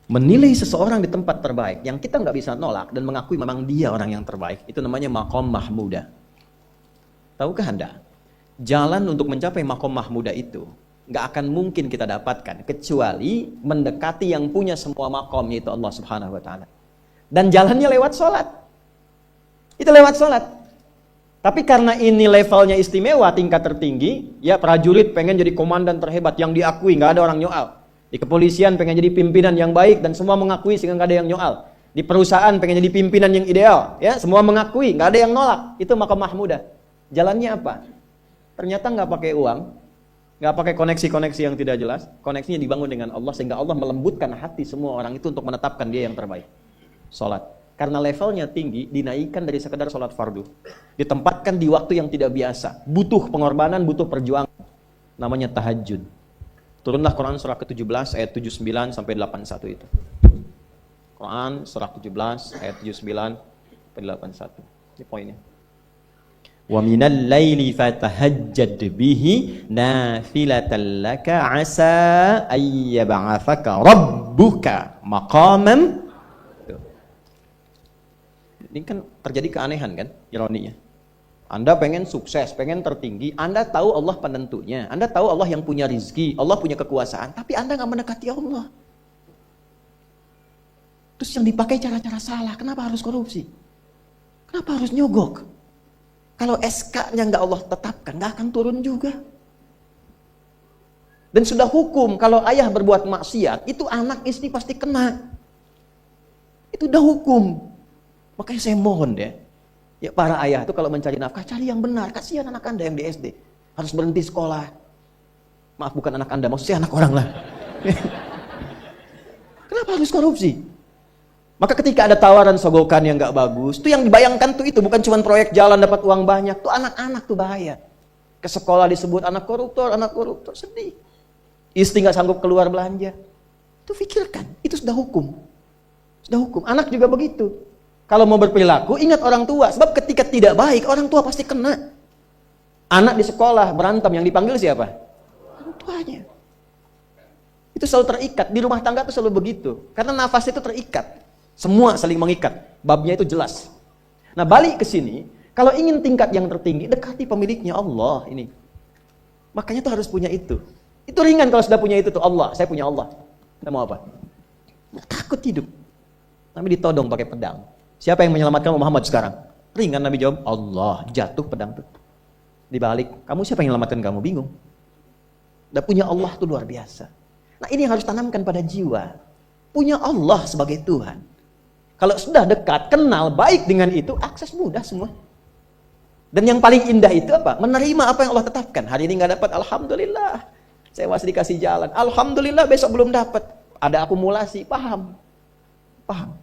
Menilai seseorang di tempat terbaik, yang kita nggak bisa nolak dan mengakui memang dia orang yang terbaik, itu namanya maqam mahmuda. Tahukah Anda? Jalan untuk mencapai maqam mahmuda itu nggak akan mungkin kita dapatkan kecuali mendekati yang punya semua maqam, yaitu Allah Subhanahu wa taala. Dan jalannya lewat sholat. Itu lewat sholat. Tapi karena ini levelnya istimewa, tingkat tertinggi, ya prajurit pengen jadi komandan terhebat yang diakui, nggak ada orang nyoal. Di kepolisian pengen jadi pimpinan yang baik dan semua mengakui sehingga nggak ada yang nyoal. Di perusahaan pengen jadi pimpinan yang ideal, ya semua mengakui, nggak ada yang nolak. Itu maqam mahmuda. Jalannya apa? Ternyata nggak pakai uang, nggak pakai koneksi-koneksi yang tidak jelas. Koneksinya dibangun dengan Allah sehingga Allah melembutkan hati semua orang itu untuk menetapkan dia yang terbaik. Sholat. Karena levelnya tinggi, dinaikkan dari sekedar sholat fardu. Ditempatkan di waktu yang tidak biasa. Butuh pengorbanan, butuh perjuangan. Namanya tahajud. Turunlah Quran surah ke-17 ayat 79 sampai 81 itu. Quran surah 17 ayat 79 sampai 81. Ini poinnya. Wa minal laili fatahajjad bihi nafilatan laka asa ayyab'athaka rabbuka maqaman. Ini kan terjadi keanehan kan, ironinya. Anda pengen sukses, pengen tertinggi, Anda tahu Allah penentunya, Anda tahu Allah yang punya rizki, Allah punya kekuasaan, tapi Anda nggak mendekati Allah. Terus yang dipakai cara-cara salah, kenapa harus korupsi? Kenapa harus nyogok? Kalau SK-nya nggak Allah tetapkan, nggak akan turun juga. Dan sudah hukum, kalau ayah berbuat maksiat, itu anak istri pasti kena. Itu udah hukum. Makanya saya mohon deh, ya para ayah itu kalau mencari nafkah, cari yang benar. Kasihan anak Anda yang di SD, harus berhenti sekolah. Maaf, bukan anak Anda, maksudnya anak orang lah. Kenapa harus korupsi? Maka ketika ada tawaran sogokan yang gak bagus, itu yang dibayangkan tuh itu, bukan cuma proyek jalan dapat uang banyak, tuh anak-anak tuh bahaya. Ke sekolah disebut anak koruptor, sedih. Istri gak sanggup keluar belanja. Itu Itu pikirkan, itu sudah hukum. Sudah hukum. Anak juga begitu. Kalau mau berperilaku, ingat orang tua. Sebab ketika tidak baik, orang tua pasti kena. Anak di sekolah berantem, yang dipanggil siapa? Orang tuanya. Itu selalu terikat. Di rumah tangga itu selalu begitu. Karena nafas itu terikat. Semua saling mengikat. Babnya itu jelas. Nah, balik ke sini. Kalau ingin tingkat yang tertinggi, dekati pemiliknya Allah ini. Makanya tuh harus punya itu. Itu ringan kalau sudah punya itu tuh. Allah, saya punya Allah. Kita mau apa? Takut hidup. Nabi ditodong pakai pedang. Siapa yang menyelamatkan Muhammad sekarang? Ringan, Nabi jawab, Allah. Jatuh pedang tuh. Dibalik, kamu siapa yang menyelamatkan kamu? Bingung. Udah punya Allah tuh luar biasa. Nah, ini yang harus tanamkan pada jiwa. Punya Allah sebagai Tuhan. Kalau sudah dekat, kenal, baik dengan itu, akses mudah semua. Dan yang paling indah itu apa? Menerima apa yang Allah tetapkan. Hari ini nggak dapat, alhamdulillah. Saya masih dikasih jalan. Alhamdulillah, besok belum dapat. Ada akumulasi, paham. Paham.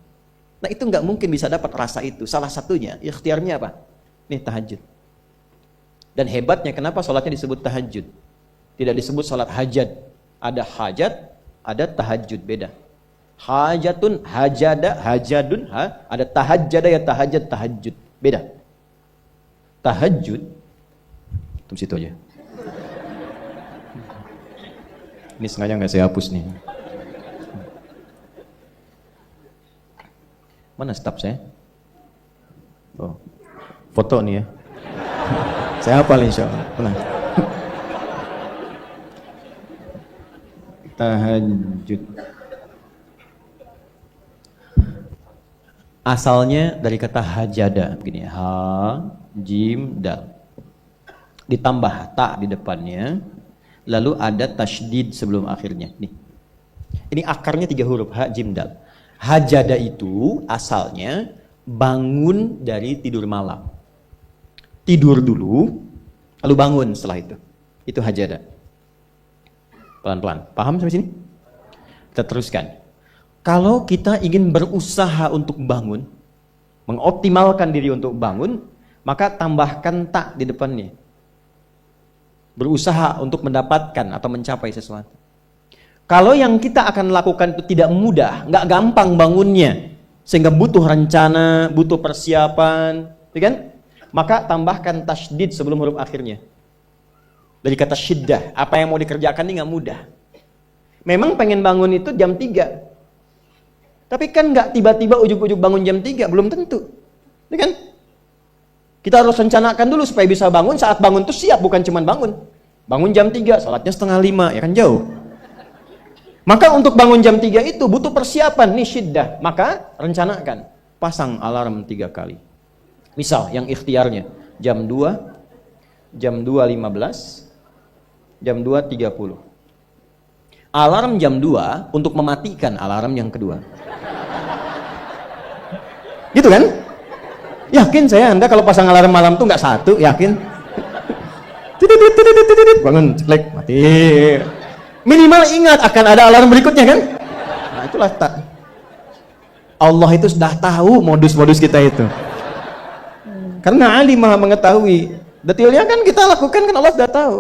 Nah, itu nggak mungkin bisa dapat rasa itu. Salah satunya, ikhtiarnya apa? Nih, tahajud. Dan hebatnya kenapa sholatnya disebut tahajud? Tidak disebut sholat hajat. Ada hajat, ada tahajud, beda. Hajatun, hajada, hajadun, ada tahajjada ya tahajat, tahajud, beda. Tahajud, tunggu situ aja. Ini sengaja nggak saya hapus nih. Mana staf saya? Oh, foto nih ya. Saya hafal insya Allah. Tenang. Tahajud. Asalnya dari kata hajada, begini, ha, jim, dal. Ditambah ta di depannya, lalu ada tasydid sebelum akhirnya. Nih. Ini akarnya 3 huruf, ha, jim, dal. Hajada itu asalnya bangun dari tidur malam. Tidur dulu, lalu bangun setelah itu. Itu hajada. Pelan-pelan. Paham sampai sini? Kita teruskan. Kalau kita ingin berusaha untuk bangun, mengoptimalkan diri untuk bangun, maka tambahkan tak di depannya. Berusaha untuk mendapatkan atau mencapai sesuatu. Kalau yang kita akan lakukan itu tidak mudah, nggak gampang bangunnya, sehingga butuh rencana, butuh persiapan, ya kan? Maka tambahkan tasydid sebelum huruf akhirnya. Dari kata syiddah, apa yang mau dikerjakan ini nggak mudah. Memang pengen bangun itu jam 3. Tapi kan nggak tiba-tiba ujuk-ujuk bangun jam 3, belum tentu. Ya kan? Kita harus rencanakan dulu supaya bisa bangun, saat bangun itu siap, bukan cuma bangun. Bangun jam 3, salatnya 4:30, ya kan jauh. Maka untuk bangun jam 3 itu butuh persiapan, nih syiddah. Maka rencanakan, pasang alarm 3 kali. Misal yang ikhtiarnya jam 2, jam 2.15, jam 2.30. Alarm jam 2 untuk mematikan alarm yang kedua. Gitu kan? Yakin saya Anda kalau pasang alarm malam tuh nggak satu, yakin? Bangun, ceklek, mati. Minimal ingat akan ada alarm berikutnya kan? Nah, itulah tak. Allah itu sudah tahu modus-modus kita itu. Karena Ali Maha mengetahui. Detailnya kan kita lakukan kan Allah sudah tahu.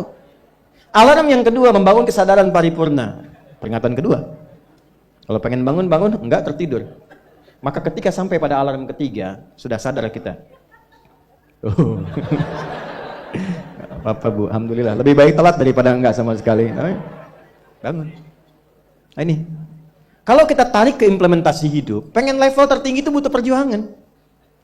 Alarm yang kedua membangun kesadaran paripurna. Peringatan kedua. Kalau pengen bangun, enggak tertidur. Maka ketika sampai pada alarm ketiga, sudah sadar kita. Oh. Apa-apa Bu, alhamdulillah. Lebih baik telat daripada enggak sama sekali. Bangun. Nah ini. Kalau kita tarik ke implementasi hidup, pengen level tertinggi itu butuh perjuangan.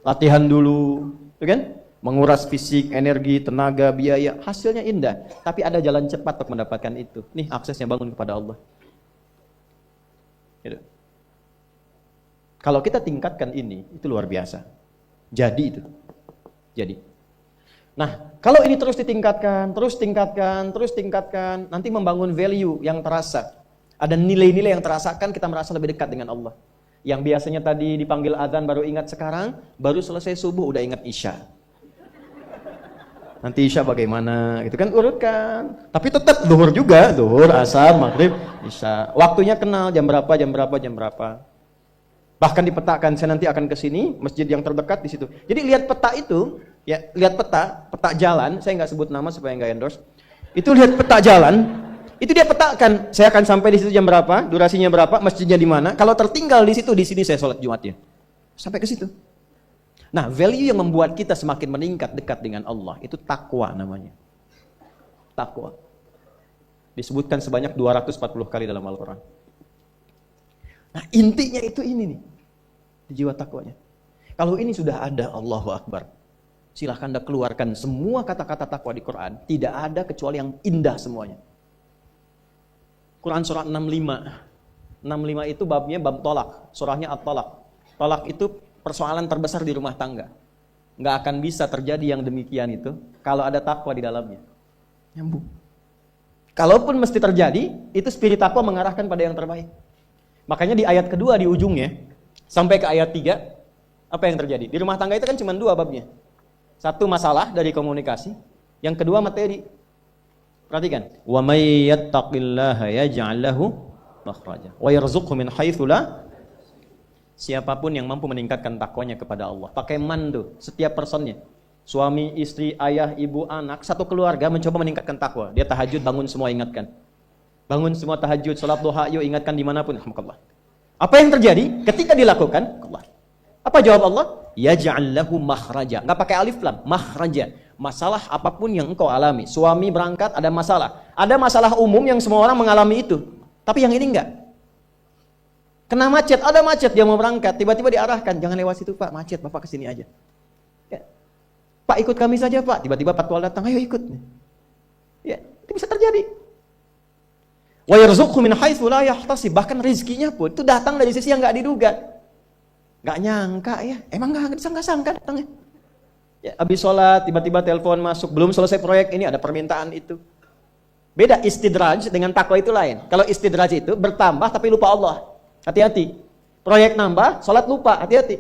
Latihan dulu, kan? Menguras fisik, energi, tenaga, biaya, hasilnya indah. Tapi ada jalan cepat untuk mendapatkan itu. Nih aksesnya bangun kepada Allah. Gitu. Kalau kita tingkatkan ini, itu luar biasa. Jadi itu. Jadi. Nah, kalau ini terus ditingkatkan, terus tingkatkan, nanti membangun value yang terasa. Ada nilai-nilai yang terasakan, kita merasa lebih dekat dengan Allah. Yang biasanya tadi dipanggil azan baru ingat sekarang, baru selesai subuh udah ingat isya. Nanti isya bagaimana, gitu kan, urutkan. Tapi tetap zuhur juga, zuhur, asar, maghrib, isya. Waktunya kenal, jam berapa. Bahkan dipetakan, saya nanti akan ke sini, masjid yang terdekat di situ. Jadi lihat peta itu, ya lihat peta jalan, saya nggak sebut nama supaya nggak endorse. Itu lihat peta jalan, Itu dia petakan, saya akan sampai di situ jam berapa, durasinya berapa, masjidnya di mana. Kalau tertinggal di situ, di sini saya sholat Jumatnya. Sampai ke situ. Nah, value yang membuat kita semakin meningkat dekat dengan Allah itu takwa namanya. Takwa. Disebutkan sebanyak 240 kali dalam Al-Quran. Nah, intinya itu ini nih. Jiwa takwanya. Kalau ini sudah ada, Allahu Akbar. Silahkan Anda keluarkan semua kata-kata takwa di Quran. Tidak ada kecuali yang indah semuanya. Quran surah 65. 65 itu babnya bab tolak. Surahnya At-Tolak. Tolak itu persoalan terbesar di rumah tangga. Nggak akan bisa terjadi yang demikian itu kalau ada takwa di dalamnya. Nyambung. Kalaupun mesti terjadi, itu spirit takwa mengarahkan pada yang terbaik. Makanya di ayat kedua di ujungnya, sampai ke ayat 3, apa yang terjadi? Di rumah tangga itu kan cuma 2 babnya. Satu masalah dari komunikasi, yang kedua materi. Perhatikan. Wa may yattaqillaha yaj'al lahu makhraja wa yarzuqhu min haitsu la. Siapapun yang mampu meningkatkan takwanya kepada Allah, pakai mandu setiap personnya. Suami, istri, ayah, ibu, anak, satu keluarga mencoba meningkatkan takwa. Dia tahajud, bangun semua ingatkan. Bangun semua tahajud, salat duha, yuk ingatkan dimanapun. Alhamdulillah. Apa yang terjadi ketika dilakukan? Allah. Apa jawab Allah? Yaj'al lahu makhraja. Enggak pakai alif lam, makhraja. Masalah apapun yang engkau alami. Suami berangkat ada masalah. Ada masalah umum yang semua orang mengalami itu. Tapi yang ini enggak. Kena macet, ada macet dia mau berangkat. Tiba-tiba diarahkan, jangan lewat situ Pak, macet, Bapak kesini aja. Ya. Pak ikut kami saja Pak. Tiba-tiba patwal datang, ayo ikut. Ya, itu bisa terjadi. Wa yarzuqhu min haitsu la yahtasib. Bahkan rezekinya pun itu datang dari sisi yang enggak diduga. Enggak nyangka ya. Emang enggak disangka-sangka datangnya. Ya, habis sholat, tiba-tiba telepon masuk, belum selesai proyek ini ada permintaan itu. Beda istidraj dengan takwa itu lain. Kalau istidraj itu bertambah tapi lupa Allah. Hati-hati. Proyek nambah, sholat lupa, hati-hati.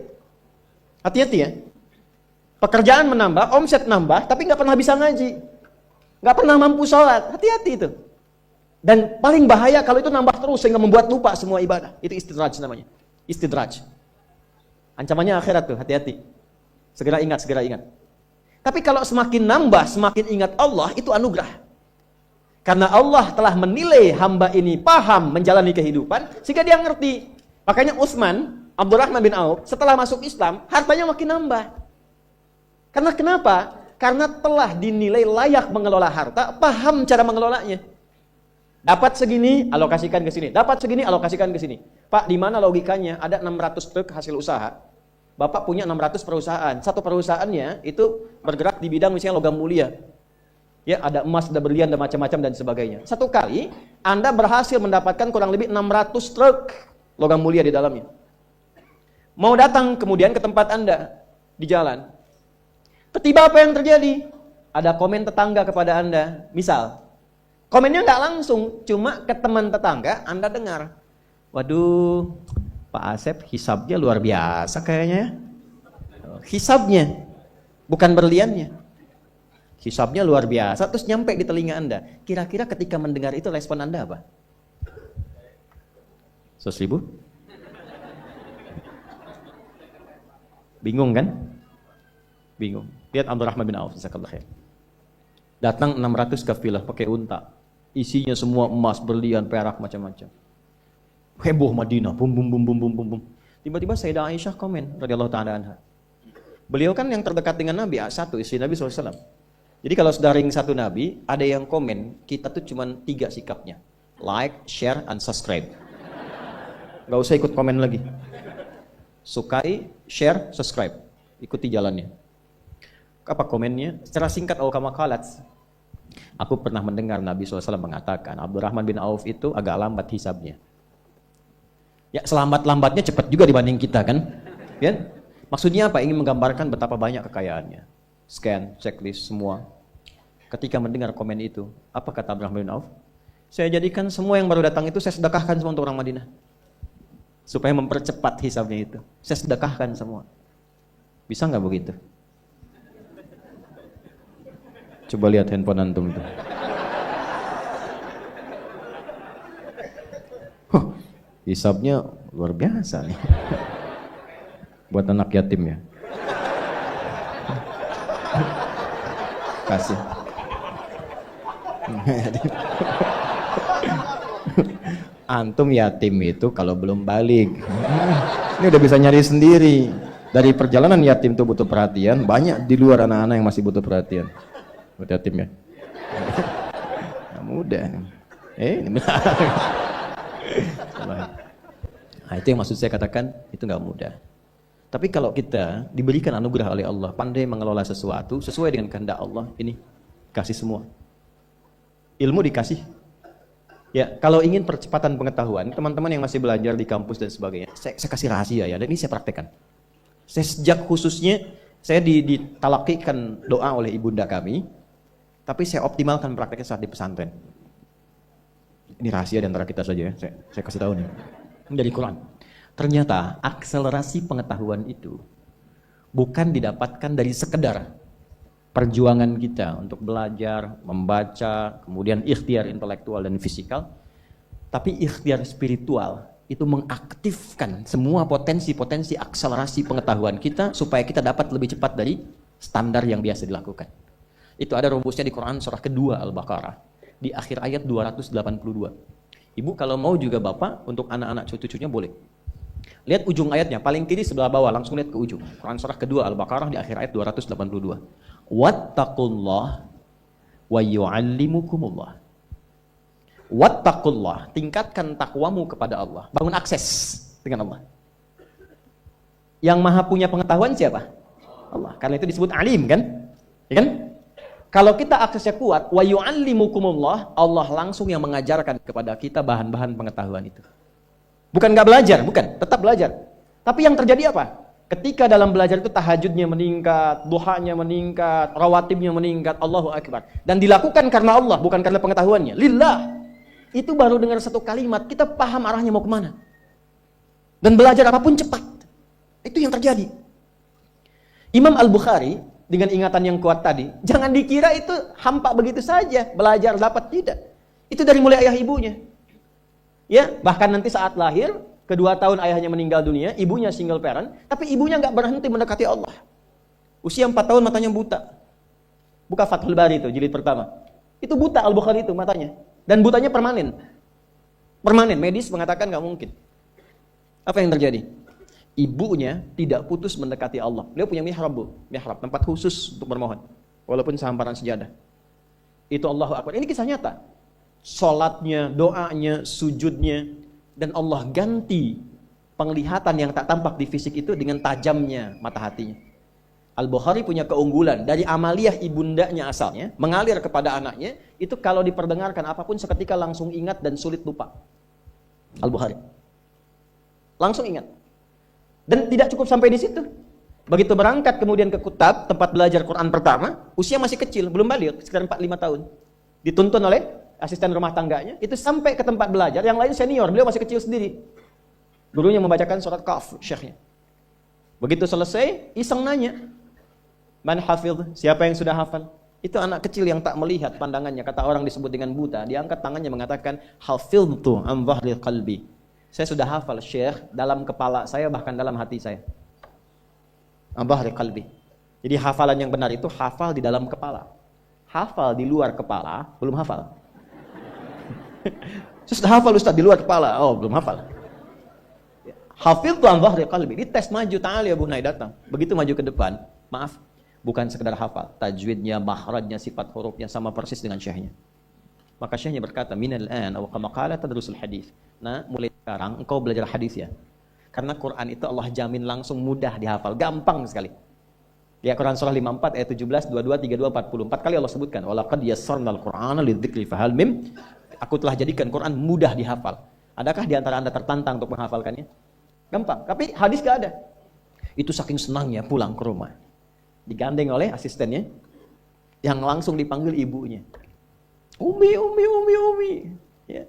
Hati-hati ya. Pekerjaan menambah, omset nambah, tapi nggak pernah bisa ngaji. Nggak pernah mampu sholat, hati-hati itu. Dan paling bahaya kalau itu nambah terus sehingga membuat lupa semua ibadah. Itu istidraj namanya. Istidraj. Ancamannya akhirat tuh, hati-hati. Segera ingat, segera ingat. Tapi kalau semakin nambah, semakin ingat Allah, itu anugerah. Karena Allah telah menilai hamba ini paham menjalani kehidupan, sehingga dia ngerti. Makanya Utsman, Abdurrahman bin Auf, setelah masuk Islam, hartanya makin nambah. Karena kenapa? Karena telah dinilai layak mengelola harta, paham cara mengelolanya. Dapat segini, alokasikan ke sini. Dapat segini, alokasikan ke sini. Pak, di mana logikanya? Ada 600 truk hasil usaha. Bapak punya 600 perusahaan. Satu perusahaannya itu bergerak di bidang misalnya logam mulia. Ya, ada emas, ada berlian, ada macam-macam dan sebagainya. Satu kali Anda berhasil mendapatkan kurang lebih 600 truk logam mulia di dalamnya. Mau datang kemudian ke tempat Anda di jalan. Tiba-tiba apa yang terjadi? Ada komen tetangga kepada Anda. Misal, komennya nggak langsung, cuma ke teman tetangga Anda dengar. Waduh, Pak Asep hisabnya luar biasa kayaknya. Hisabnya, bukan berliannya. Hisabnya luar biasa, terus nyampe di telinga Anda. Kira-kira ketika mendengar itu respon Anda apa? 100.000? Bingung kan? Bingung. Lihat Abdurrahman bin Auf, jazakallahu khair. Datang 600 kafilah pakai unta. Isinya semua emas, berlian, perak, macam-macam. Heboh Madinah, bum bum bum bum bum bum bum. Tiba-tiba Sayyidah Aisyah komen radhiyallahu ta'ala anha. Beliau kan yang terdekat dengan Nabi, satu istri Nabi SAW. Jadi kalau sudah ring satu Nabi, ada yang komen, kita tuh cuma 3 sikapnya. Like, share, and subscribe. Gak usah ikut komen lagi. Sukai, share, subscribe. Ikuti jalannya. Apa komennya? Secara singkat, kama qalat. Aku pernah mendengar Nabi SAW mengatakan, Abdurrahman bin Auf itu agak lambat hisabnya. Ya, selambat-lambatnya cepat juga dibanding kita kan? Ya? Maksudnya apa? Ingin menggambarkan betapa banyak kekayaannya. Scan, checklist, semua. Ketika mendengar komen itu, apa kata Abdurrahman bin Auf? Saya jadikan semua yang baru datang itu saya sedekahkan semua untuk orang Madinah. Supaya mempercepat hisabnya itu. Saya sedekahkan semua. Bisa nggak begitu? Coba lihat handphone antum itu. Hisabnya luar biasa nih. Buat anak yatim ya. Kasih. Antum yatim itu kalau belum balik. Ini udah bisa nyari sendiri. Dari perjalanan yatim tuh butuh perhatian, banyak di luar anak-anak yang masih butuh perhatian. Buat yatim ya. Nah, mudah. Ini benar. Nah, itu yang maksud saya katakan, itu nggak mudah. Tapi kalau kita diberikan anugerah oleh Allah, pandai mengelola sesuatu sesuai dengan kehendak Allah, ini kasih semua. Ilmu dikasih. Ya, kalau ingin percepatan pengetahuan, teman-teman yang masih belajar di kampus dan sebagainya, saya kasih rahasia ya, dan ini saya praktekkan. Saya sejak khususnya, saya ditalakikan doa oleh ibunda kami, tapi saya optimalkan prakteknya saat di pesantren. Ini rahasia di antara kita saja ya, saya kasih tahu nih. Ini dari Quran. Ternyata akselerasi pengetahuan itu bukan didapatkan dari sekedar perjuangan kita untuk belajar, membaca, kemudian ikhtiar intelektual dan fisikal, tapi ikhtiar spiritual itu mengaktifkan semua potensi-potensi akselerasi pengetahuan kita supaya kita dapat lebih cepat dari standar yang biasa dilakukan. Itu ada rumusnya di Quran surah kedua Al-Baqarah di akhir ayat 282. Ibu kalau mau juga bapak untuk anak-anak cucu-cucunya boleh. Lihat ujung ayatnya, paling kiri sebelah bawah, langsung lihat ke ujung. Quran surah kedua Al-Baqarah di akhir ayat 282. Wattaqullah wa yu'allimukumullah. Wattaqullah, tingkatkan takwamu kepada Allah. Bangun akses dengan Allah. Yang maha punya pengetahuan siapa? Allah. Karena itu disebut alim kan? Ya kan? Kalau kita aksesnya kuat, wa yu'allimukumullah, Allah langsung yang mengajarkan kepada kita bahan-bahan pengetahuan itu. Bukan nggak belajar, bukan, tetap belajar. Tapi yang terjadi apa? Ketika dalam belajar itu tahajudnya meningkat, duhanya meningkat, rawatibnya meningkat, Allahu Akbar. Dan dilakukan karena Allah, bukan karena pengetahuannya. Lillah. Itu baru dengar satu kalimat, kita paham arahnya mau kemana. Dan belajar apapun cepat. Itu yang terjadi. Imam Al-Bukhari, dengan ingatan yang kuat tadi, jangan dikira itu hampa begitu saja, belajar dapat, tidak. Itu dari mulai ayah ibunya. Ya, bahkan nanti saat lahir, kedua tahun ayahnya meninggal dunia, ibunya single parent, tapi ibunya nggak berhenti mendekati Allah. Usia 4 tahun matanya buta. Buka Fathul Bari itu, jilid pertama. Itu buta Al-Bukhari itu matanya. Dan butanya permanen. Permanen, medis mengatakan nggak mungkin. Apa yang terjadi? Ibunya tidak putus mendekati Allah. Beliau punya mihrab, mihrab, tempat khusus untuk bermohon. Walaupun sehamparan sejadah. Itu Allahu Akbar. Ini kisah nyata. Salatnya, doanya, sujudnya, dan Allah ganti penglihatan yang tak tampak di fisik itu dengan tajamnya mata hatinya. Al-Bukhari punya keunggulan dari amaliyah ibundanya asalnya, mengalir kepada anaknya, itu kalau diperdengarkan apapun seketika langsung ingat dan sulit lupa. Al-Bukhari. Langsung ingat. Dan tidak cukup sampai di situ. Begitu berangkat kemudian ke Kutab, tempat belajar Quran pertama, usia masih kecil, belum balik, sekitar 4-5 tahun. Dituntun oleh asisten rumah tangganya, itu sampai ke tempat belajar, yang lain senior, beliau masih kecil sendiri. Gurunya membacakan surat Kahf, syekhnya. Begitu selesai, iseng nanya, man hafidh, siapa yang sudah hafal? Itu anak kecil yang tak melihat pandangannya, kata orang disebut dengan buta, dia angkat tangannya mengatakan, hafidhtu an dhahri qalbi. Saya sudah hafal, syekh, dalam kepala saya, bahkan dalam hati saya. An dhahri qalbi. Jadi hafalan yang benar itu hafal di dalam kepala. Hafal di luar kepala, belum hafal. Saya sudah hafal Ustaz, di luar kepala, oh belum hafal. Hafidhtu an dhahri qalbi. Di tes maju, ta'al ya bunai datang. Begitu maju ke depan, maaf, bukan sekedar hafal, tajwidnya, makhrajnya, sifat hurufnya sama persis dengan syekhnya. Maka syekhnya berkata, minal an aw kama qala tadrusul hadis. Nah, mulai sekarang engkau belajar hadis ya. Karena Quran itu Allah jamin langsung mudah dihafal, gampang sekali. Ya, Quran surah 54 ayat 17, 22, 32, 44 kali Allah sebutkan, walaqad yassarnal Qur'ana lidzikri fahal mim. Aku telah jadikan Quran mudah dihafal. Adakah di antara Anda tertantang untuk menghafalkannya? Gampang, tapi hadis gak ada. Itu saking senangnya pulang ke rumah. Digandeng oleh asistennya yang langsung dipanggil ibunya. Umi. Ya,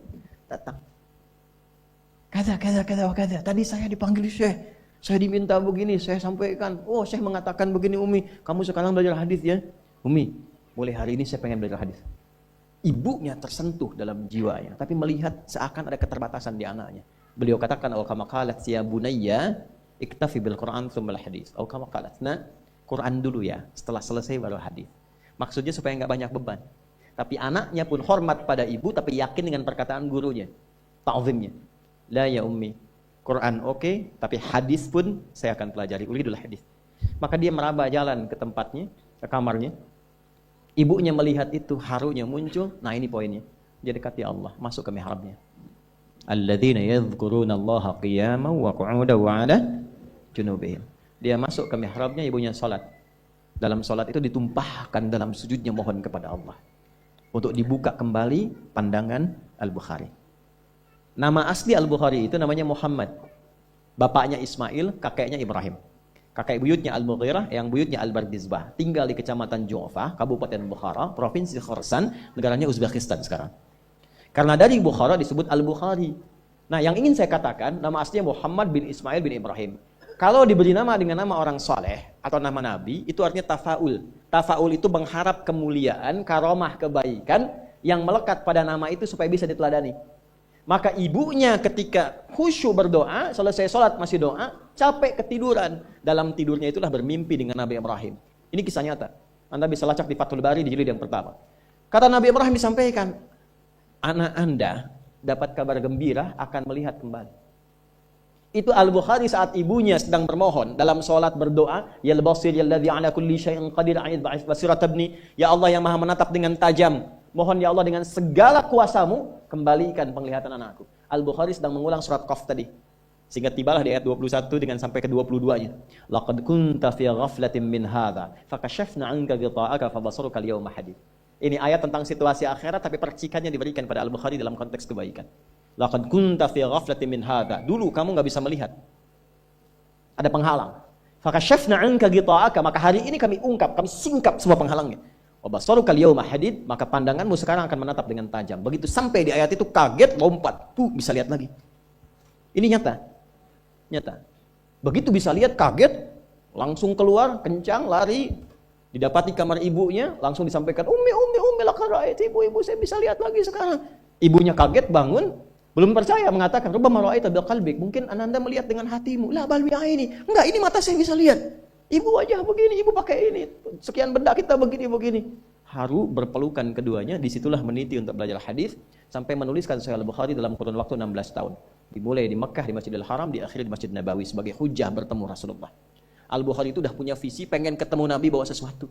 datang. Kata. Tadi saya dipanggil Syekh. Saya diminta begini, saya sampaikan. Oh, Syekh mengatakan begini, Umi. Kamu sekarang belajar hadis ya? Umi, mulai hari ini saya pengen belajar hadis. Ibunya tersentuh dalam jiwanya, tapi melihat seakan ada keterbatasan di anaknya. Beliau katakan, "Aw kama qalat ya bunayya, iktafi bil Qur'an tsumma al hadis." Aw kama qalat. Nah, Quran dulu ya, setelah selesai baru hadis. Maksudnya supaya enggak banyak beban. Tapi anaknya pun hormat pada ibu, tapi yakin dengan perkataan gurunya. ta'zimnya. La ya ummi, Quran oke, tapi hadis pun saya akan pelajari. Uridul hadis. Maka dia meraba jalan ke tempatnya, ke kamarnya. Ibunya melihat itu, harunya muncul. Nah ini poinnya. Dia dekati Allah, masuk ke mihrabnya. Alladzina yadhkuruna Allaha qiyaman wa qu'udan wa 'ala junubihim. Dia masuk ke mihrabnya, ibunya salat. Dalam salat itu ditumpahkan dalam sujudnya mohon kepada Allah untuk dibuka kembali pandangan Al-Bukhari. Nama asli Al-Bukhari itu namanya Muhammad. Bapaknya Ismail, kakeknya Ibrahim. Kakek buyutnya Al-Mughirah, yang buyutnya Al-Bardizbah. Tinggal di Kecamatan Ju'fah, Kabupaten Bukhara, Provinsi Khorasan, negaranya Uzbekistan sekarang. Karena dari Bukhara disebut Al-Bukhari. Nah, yang ingin saya katakan, nama aslinya Muhammad bin Ismail bin Ibrahim. Kalau diberi nama dengan nama orang soleh atau nama nabi, itu artinya tafaul. Tafaul itu mengharap kemuliaan, karomah, kebaikan yang melekat pada nama itu supaya bisa diteladani. Maka ibunya ketika khusyuk berdoa, selesai sholat masih doa, capek ketiduran. Dalam tidurnya itulah bermimpi dengan Nabi Ibrahim. Ini kisah nyata. Anda bisa lacak di Fathul Bari di jilid yang pertama. Kata Nabi Ibrahim disampaikan, anak Anda dapat kabar gembira akan melihat kembali. Itu Al-Bukhari saat ibunya sedang bermohon dalam sholat berdoa, ya al-basir alladhi ala kulli syai'in qadir a'id ba'ith basirat ibni, ya Allah yang maha menatap dengan tajam, mohon ya Allah dengan segala kuasamu kembalikan penglihatan anakku. Al-Bukhari sedang mengulang surat Qaf tadi. Sehingga tibalah di ayat 21 dengan sampai ke 22-nya. Laqad kunta fi ghaflatin min hadza fakashafna 'anka ghita'aka fabasaruka al-yawma hadid. Ini ayat tentang situasi akhirat tapi percikannya diberikan pada Al-Bukhari dalam konteks kebaikan. Laqad kunta fi ghaflatin min hadza. Dulu kamu enggak bisa melihat. Ada penghalang. Fakashafna 'anka ghita'aka, maka hari ini kami ungkap, kami singkap semua penghalangnya. Wa basaruka al-yawma hadid, maka pandanganmu sekarang akan menatap dengan tajam. Begitu sampai di ayat itu kaget, lompat, bisa lihat lagi. Ini nyata. Nyata. Begitu bisa lihat kaget, langsung keluar, kencang, lari. Didapati kamar ibunya, langsung disampaikan, Ummi, laqad ra'aitu, ibu, saya bisa lihat lagi sekarang. Ibunya kaget, bangun, belum percaya, mengatakan, rubbama ra'aita bil qalbik, mungkin Anda melihat dengan hatimu. La bal bi aini. Enggak, ini mata saya bisa lihat. Ibu wajah begini, ibu pakai ini. Sekian benda kita begini. Haru berpelukan keduanya, disitulah meniti untuk belajar hadis sampai menuliskan Sahih Al-Bukhari dalam kurun waktu 16 tahun. Dimulai di Mekkah, di Masjidil Haram, di akhir di Masjid Nabawi sebagai hujjah bertemu Rasulullah. Al-Bukhari itu udah punya visi, pengen ketemu Nabi bawa sesuatu.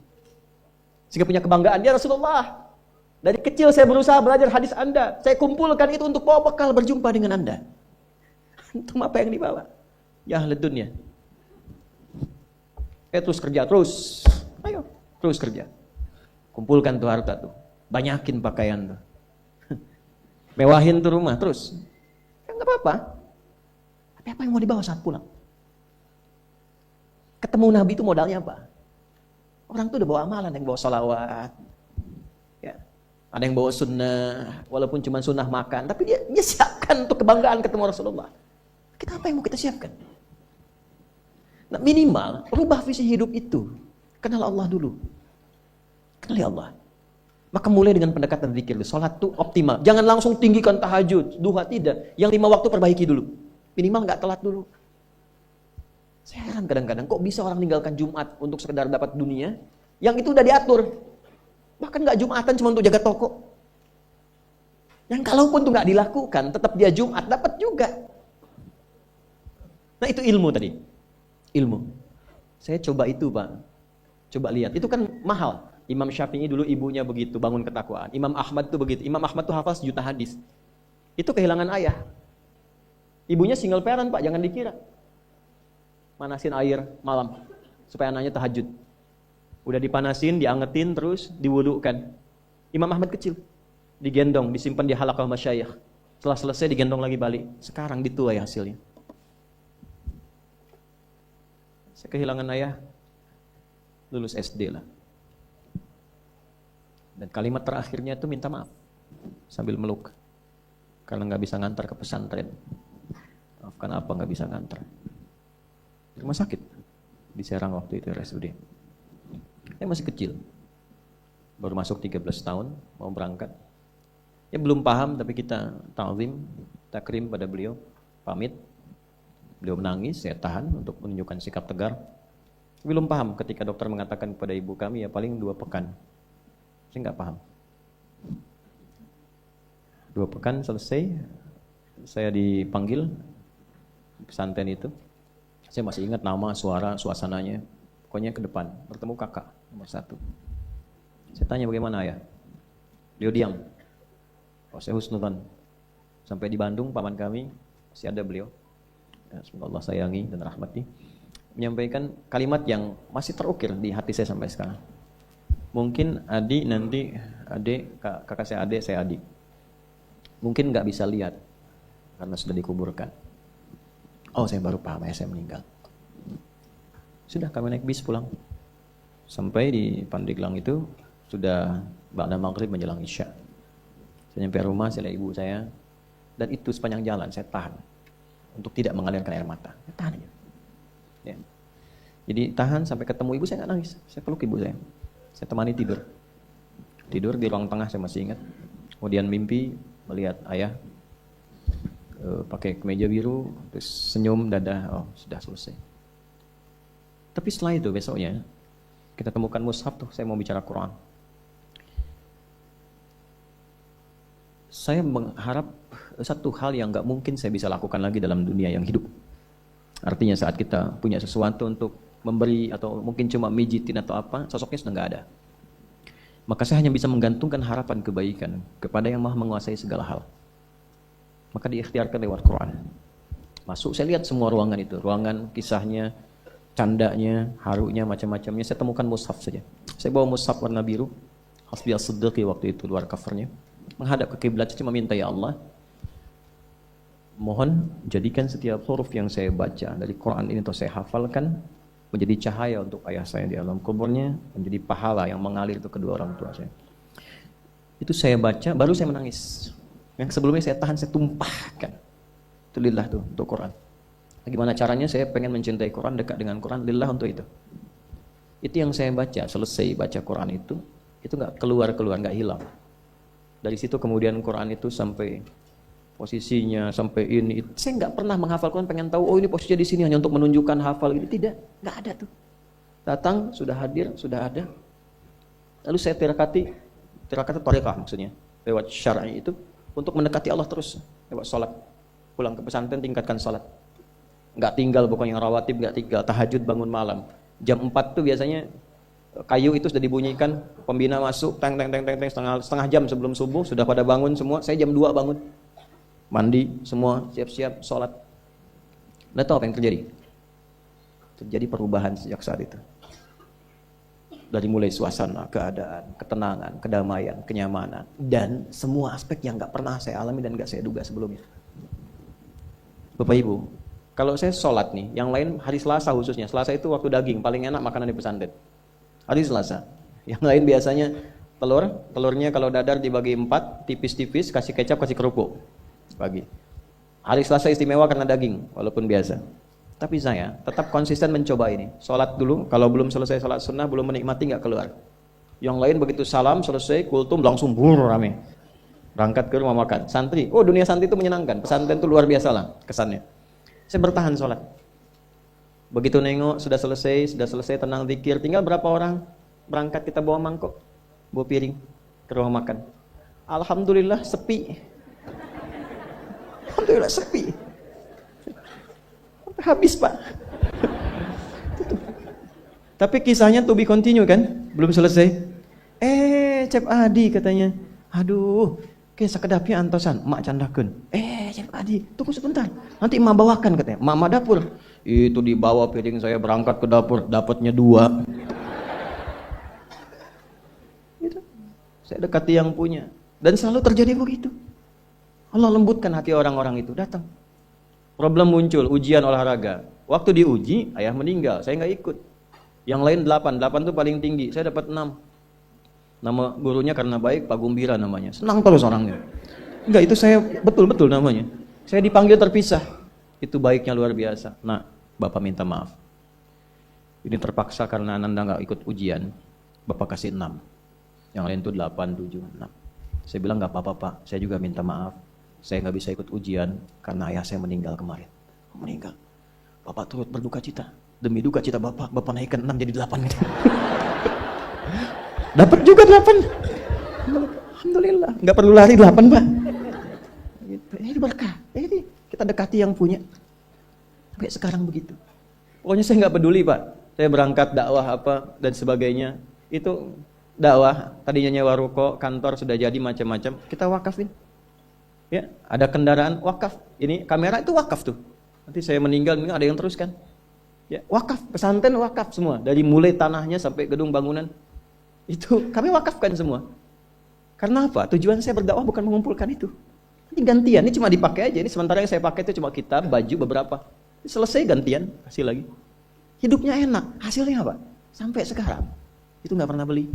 Sehingga punya kebanggaan, dia Rasulullah. Dari kecil saya berusaha belajar hadis Anda. Saya kumpulkan itu untuk bawa bekal berjumpa dengan Anda. Antum apa yang dibawa? Ya ahli dunia. Terus kerja, terus. Ayo, terus kerja. Kumpulkan tuh harta tuh. Banyakin pakaian tuh. Mewahin tuh rumah, terus. Ya enggak apa-apa. Tapi apa yang mau dibawa saat pulang? Ketemu Nabi itu modalnya apa? Orang tuh udah bawa amalan, ada yang bawa sholawat. Ya. Ada yang bawa sunnah, walaupun cuma sunnah makan. Tapi dia siapkan untuk kebanggaan ketemu Rasulullah. Kita apa yang mau kita siapkan? Nah, minimal rubah visi hidup itu. Kenal Allah dulu. Kenali Allah. Maka mulai dengan pendekatan zikir. Salat tuh optimal. Jangan langsung tinggikan tahajud, duha, tidak. Yang 5 waktu perbaiki dulu. Minimal nggak telat dulu. Saya heran kadang-kadang kok bisa orang meninggalkan Jumat untuk sekedar dapat dunia, yang itu udah diatur. Bahkan nggak Jumatan cuma untuk jaga toko. Yang kalaupun tuh nggak dilakukan, tetap dia Jumat dapat juga. Nah itu ilmu tadi. Ilmu. Saya coba itu, Pak. Coba lihat. Itu kan mahal. Imam Syafi'i dulu ibunya begitu, bangun ketakwaan. Imam Ahmad tuh begitu. Imam Ahmad tuh hafal 1 juta hadis. Itu kehilangan ayah. Ibunya single parent, Pak, jangan dikira. Manasin air malam supaya anaknya tahajud. Udah dipanasin, diangetin, terus diwudukan. Imam Ahmad kecil. Digendong, disimpan di halaqah masyayikh. Setelah selesai digendong lagi balik. Sekarang dituai hasilnya. Saya kehilangan ayah, lulus SD lah. Dan kalimat terakhirnya itu minta maaf sambil meluk. Karena nggak bisa ngantar ke pesantren. Maafkan apa nggak bisa ngantar. Di rumah sakit di Serang waktu itu RSUD. Saya masih kecil. Baru masuk 13 tahun, mau berangkat. Ya belum paham tapi kita ta'zim, takrim pada beliau, pamit. Beliau menangis, saya tahan untuk menunjukkan sikap tegar. Belum paham ketika dokter mengatakan kepada ibu kami ya paling 2 pekan. Saya nggak paham. 2 pekan selesai, saya dipanggil pesantren itu. Saya masih ingat nama, suara, suasananya. Pokoknya ke depan, bertemu kakak nomor 1. Saya tanya bagaimana ya? Beliau diam. Oh, saya husnudzon. Sampai di Bandung, paman kami, masih ada beliau. Ya, semoga Allah sayangi dan rahmati. Menyampaikan kalimat yang masih terukir di hati saya sampai sekarang. Mungkin adik nanti, adik, kakak saya adik, saya adik. Mungkin nggak bisa lihat, karena sudah dikuburkan. Oh, saya baru paham, saya meninggal. Sudah kami naik bis pulang. Sampai di Pandeglang itu sudah ba'da maghrib menjelang isya. Saya nyampe rumah, saya lihat ibu saya. Dan itu sepanjang jalan saya tahan untuk tidak mengalirkan air mata. Saya tahan aja. Ya. Jadi tahan sampai ketemu ibu, saya nggak nangis. Saya peluk ibu saya. Saya temani tidur. Tidur di ruang tengah, saya masih ingat. Kemudian mimpi melihat ayah pakai kemeja biru, terus senyum, dadah, oh sudah selesai. Tapi setelah itu besoknya kita temukan mushaf tuh, saya mau bicara Quran. Saya mengharap satu hal yang nggak mungkin saya bisa lakukan lagi dalam dunia yang hidup. Artinya saat kita punya sesuatu untuk memberi atau mungkin cuma mijitin atau apa, sosoknya sudah nggak ada. Maka saya hanya bisa menggantungkan harapan kebaikan kepada yang maha menguasai segala hal. Maka diikhtiarkan lewat Quran. Masuk, saya lihat semua ruangan itu, ruangan kisahnya, candanya, harunya, macam-macamnya. Saya temukan mushaf saja. Saya bawa mushaf warna biru, Hasbi As-Siddiqi waktu itu, luar covernya. Menghadap ke kiblat, saya cuma minta, ya Allah, mohon jadikan setiap huruf yang saya baca dari Quran ini atau saya hafalkan menjadi cahaya untuk ayah saya di alam kuburnya, menjadi pahala yang mengalir untuk kedua orang tua saya. Itu saya baca, baru saya menangis. Yang sebelumnya saya tahan, saya tumpahkan. Itu lillah tuh, untuk Quran. Gimana caranya saya pengen mencintai Quran, dekat dengan Quran, lillah untuk itu. Itu yang saya baca, selesai baca Quran itu nggak keluar, nggak hilang. Dari situ kemudian Quran itu sampai posisinya, sampai ini. Saya nggak pernah menghafal Quran, pengen tahu, oh ini posisinya di sini hanya untuk menunjukkan hafal gitu. Tidak, nggak ada tuh. Datang, sudah hadir, sudah ada. Lalu saya tirakati thariqah maksudnya, lewat syar'i itu, untuk mendekati Allah terus, lewat sholat. Pulang ke pesantren, tingkatkan sholat. Nggak tinggal pokoknya rawatib, nggak tinggal tahajud, bangun malam. Jam 4 tuh biasanya kayu itu sudah dibunyikan, pembina masuk, teng setengah jam sebelum subuh sudah pada bangun semua. Saya jam 2 bangun, mandi semua, siap-siap sholat. Nggak tahu apa yang terjadi. Terjadi perubahan sejak saat itu. Dari mulai suasana, keadaan, ketenangan, kedamaian, kenyamanan, dan semua aspek yang nggak pernah saya alami dan nggak saya duga sebelumnya. Bapak Ibu, kalau saya sholat nih, yang lain hari Selasa khususnya, Selasa itu waktu daging, paling enak makanan di pesantren. Hari Selasa. Yang lain biasanya telurnya kalau dadar dibagi 4, tipis-tipis, kasih kecap, kasih kerupuk. Pagi. Hari Selasa istimewa karena daging, walaupun biasa. Tapi saya tetap konsisten mencoba ini. Sholat dulu, kalau belum selesai sholat sunnah, belum menikmati, nggak keluar. Yang lain begitu salam, selesai, kultum, langsung rame. Berangkat ke rumah makan. Santri, oh dunia santri itu menyenangkan. Pesantren itu luar biasa lah kesannya. Saya bertahan sholat. Begitu nengok, sudah selesai, tenang zikir. Tinggal berapa orang berangkat, kita bawa mangkok, bawa piring ke rumah makan. Alhamdulillah sepi. Alhamdulillah sepi. Habis Pak. Tapi kisahnya to be continue kan? Belum selesai. Cep Adi katanya. Aduh, kayak sekedapnya antosan, mak candakeun. Cep Adi, tunggu sebentar. Nanti emak bawakan katanya. Mama dapur. Itu dibawa piring saya berangkat ke dapur, dapatnya 2. Gitu. Saya dekati yang punya. Dan selalu terjadi begitu. Allah lembutkan hati orang-orang itu, datang. Problem muncul, ujian olahraga. Waktu diuji, ayah meninggal, saya nggak ikut. Yang lain 8 itu paling tinggi, saya dapat 6. Nama gurunya karena baik, Pak Gumbira namanya. Senang terus orangnya. Enggak, itu saya betul-betul namanya. Saya dipanggil terpisah. Itu baiknya luar biasa. Nah, Bapak minta maaf. Ini terpaksa karena Ananda nggak ikut ujian. Bapak kasih 6. Yang lain itu 8, 7, 6. Saya bilang nggak apa-apa Pak, saya juga minta maaf. Saya nggak bisa ikut ujian karena ayah saya meninggal kemarin. Meninggal. Bapak turut berduka cita. Demi duka cita Bapak naikkan 6 jadi 8 gitu. Dapat juga 8. Alhamdulillah. Nggak perlu lari 8 Pak. Gitu. Ini berkah. Jadi kita dekati yang punya. Sampai sekarang begitu. Pokoknya saya nggak peduli Pak. Saya berangkat dakwah apa dan sebagainya. Itu dakwah, tadinya nyewa ruko, kantor sudah jadi macam-macam. Kita wakafin. Ya, ada kendaraan wakaf. Ini kamera itu wakaf tuh. Nanti saya meninggal ini ada yang teruskan. Ya, wakaf, pesantren wakaf semua. Dari mulai tanahnya sampai gedung bangunan. Itu kami wakafkan semua. Karena apa? Tujuan saya berdakwah bukan mengumpulkan itu. Ini gantian, ini cuma dipakai aja. Ini sementara yang saya pakai itu cuma kitab, baju beberapa. Selesai gantian, kasih lagi. Hidupnya enak, hasilnya apa? Sampai sekarang itu nggak pernah beli.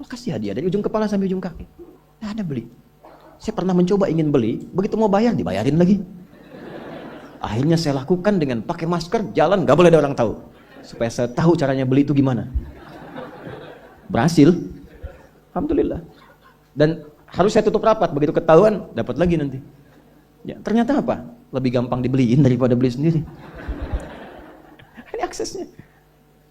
Oh, kasih hadiah dari ujung kepala sampai ujung kaki. Nggak ada beli. Saya pernah mencoba ingin beli, begitu mau bayar dibayarin lagi. Akhirnya saya lakukan dengan pakai masker, jalan nggak boleh ada orang tahu. Supaya saya tahu caranya beli itu gimana. Berhasil. Alhamdulillah. Dan harus saya tutup rapat, begitu ketahuan dapat lagi nanti. Ya, ternyata apa? Lebih gampang dibeliin daripada beli sendiri. Ini aksesnya.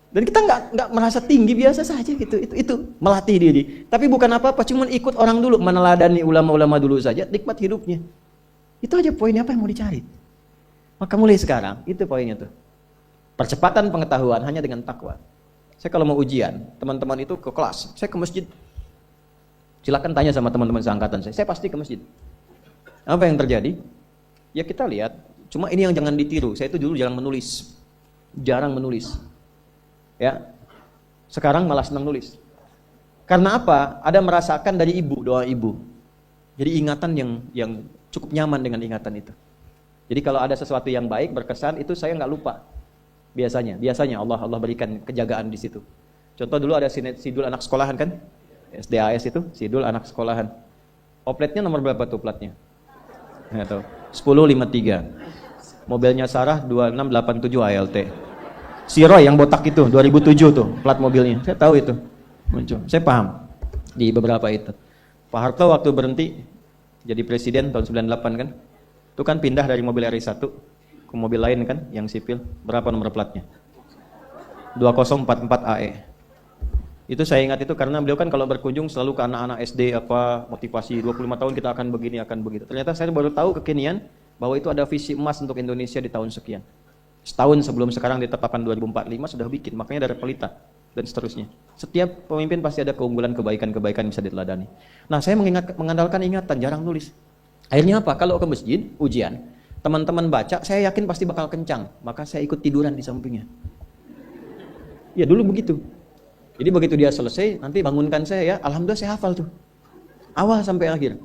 Dan kita nggak merasa tinggi, biasa saja gitu. Itu melatih diri. Tapi bukan apa-apa, cuma ikut orang dulu, meneladani ulama-ulama dulu saja, nikmat hidupnya. Itu aja poinnya, apa yang mau dicari. Maka mulai sekarang, itu poinnya tuh. Percepatan pengetahuan hanya dengan takwa. Saya kalau mau ujian, teman-teman itu ke kelas, saya ke masjid. Silakan tanya sama teman-teman seangkatan saya pasti ke masjid. Apa yang terjadi? Ya kita lihat, cuma ini yang jangan ditiru. Saya itu dulu jarang menulis. Ya, sekarang malah senang nulis. Karena apa? Ada merasakan dari ibu, doa ibu. Jadi ingatan yang cukup nyaman dengan ingatan itu. Jadi kalau ada sesuatu yang baik berkesan, itu saya nggak lupa. Biasanya Allah berikan kejagaan di situ. Contoh dulu ada sidul anak sekolahan kan? SDAS itu, sidul anak sekolahan. Opletnya nomor berapa tuh platnya? Nggak tahu. 1053. Mobilnya Sarah 2687 ALT. Si Roy yang botak itu 2007 tuh plat mobilnya. Saya tahu itu. Muncul. Saya paham di beberapa itu. Pak Harto waktu berhenti jadi presiden tahun 98 kan? Itu kan pindah dari mobil RI1 ke mobil lain kan yang sipil. Berapa nomor platnya? 2044 AE. Itu saya ingat itu karena beliau kan kalau berkunjung selalu ke anak-anak SD apa motivasi 25 tahun kita akan begini akan begitu. Ternyata saya baru tahu kekinian bahwa itu ada visi emas untuk Indonesia di tahun sekian. Setahun sebelum sekarang ditetapkan 2045 sudah bikin, makanya dari pelita dan seterusnya. Setiap pemimpin pasti ada keunggulan kebaikan-kebaikan yang bisa diteladani. Nah, saya mengandalkan ingatan, jarang nulis. Akhirnya apa? Kalau ke masjid ujian, teman-teman baca, saya yakin pasti bakal kencang, maka saya ikut tiduran di sampingnya. Ya dulu begitu. Jadi begitu dia selesai, nanti bangunkan saya ya, alhamdulillah saya hafal tuh. Awal sampai akhir.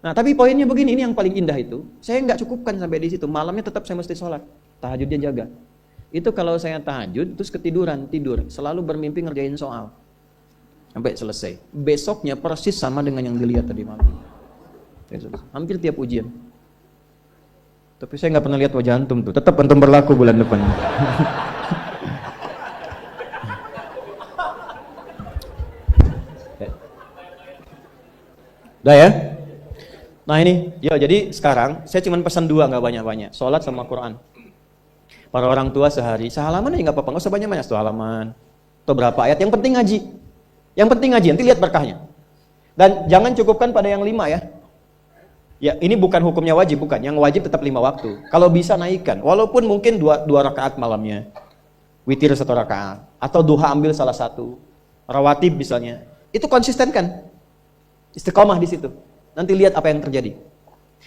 Nah tapi poinnya begini, ini yang paling indah itu, saya nggak cukupkan sampai di situ, malamnya tetap saya mesti sholat, tahajudnya jaga. Itu kalau saya tahajud, terus ketiduran, tidur, selalu bermimpi ngerjain soal. Sampai selesai. Besoknya persis sama dengan yang dilihat tadi malam. Hampir tiap ujian. Tapi saya nggak pernah lihat wajah antum tuh, tetap antum berlaku bulan depan. Udah ya? Nah ini, ya jadi sekarang saya cuma pesan dua, nggak banyak-banyak. Sholat sama Quran. Para orang tua sehari, sehalaman aja nggak apa-apa, nggak usah banyak-banyak, satu halaman. Atau berapa ayat, yang penting ngaji. Yang penting ngaji, nanti lihat berkahnya. Dan jangan cukupkan pada yang 5 ya. Ya ini bukan hukumnya wajib, bukan. Yang wajib tetap 5 waktu. Kalau bisa naikkan, walaupun mungkin 2 rakaat malamnya. Witir 1 rakaat. Atau duha ambil salah satu. Rawatib misalnya. Itu konsisten kan? Istiqomah di situ. Nanti lihat apa yang terjadi.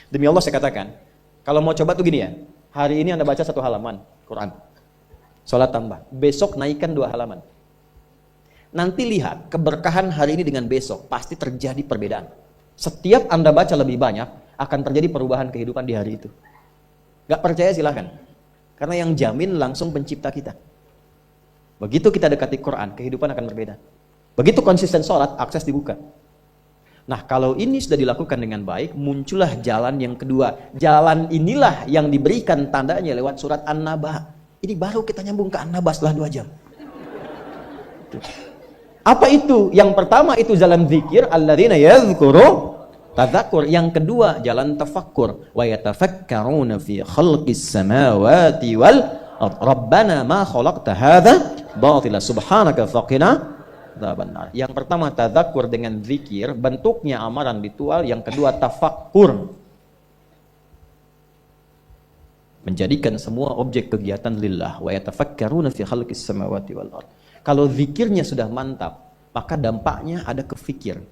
Demi Allah saya katakan, kalau mau coba tuh gini ya. Hari ini Anda baca 1 halaman Quran. Sholat tambah. Besok naikkan 2 halaman. Nanti lihat keberkahan hari ini dengan besok pasti terjadi perbedaan. Setiap Anda baca lebih banyak akan terjadi perubahan kehidupan di hari itu. Gak percaya silahkan. Karena yang jamin langsung pencipta kita. Begitu kita dekati Quran, kehidupan akan berbeda. Begitu konsisten sholat, akses dibuka. Nah kalau ini sudah dilakukan dengan baik, muncullah jalan yang kedua. Jalan inilah yang diberikan tandanya lewat surat An-Naba. Ini baru kita nyambung ke An-Naba setelah 2 jam. Apa itu? Yang pertama itu jalan zikir, alladzina yadhkuru tadzakur. Yang kedua jalan tafakkur, wa yatafakkaruna fi khalqis samawati wal ard. Rabbana ma khalaqta hadza batila subhanaka faqina. Benar. Yang pertama tadzakur dengan zikir, bentuknya amaran ritual. Yang kedua tafakkur. menjadikan semua objek kegiatan lillah wa yatafakkaruna fi khalqis samawati wal ard. Kalau zikirnya sudah mantap, maka dampaknya ada ke fikir.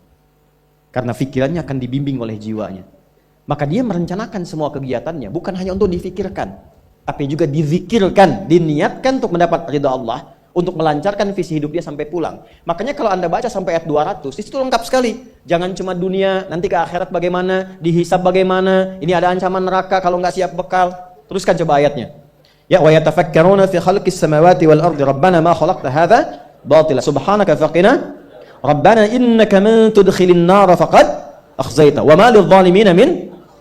Karena fikirannya akan dibimbing oleh jiwanya. Maka dia merencanakan semua kegiatannya bukan hanya untuk difikirkan, tapi juga dizikirkan, diniatkan untuk mendapat ridha Allah, untuk melancarkan visi hidup dia sampai pulang. Makanya kalau Anda baca sampai ayat 200, itu lengkap sekali. Jangan cuma dunia, nanti ke akhirat bagaimana, dihisab bagaimana, ini ada ancaman neraka kalau nggak siap bekal. Teruskan coba ayatnya. Ya wa yatafakkaruna fi khalqis samawati wal ardi rabbana ma khalaqta hadza batila subhanaka faqina rabbana innaka man tudkhilin nar faqad akhzaita wa ma lidh-dhalimin min.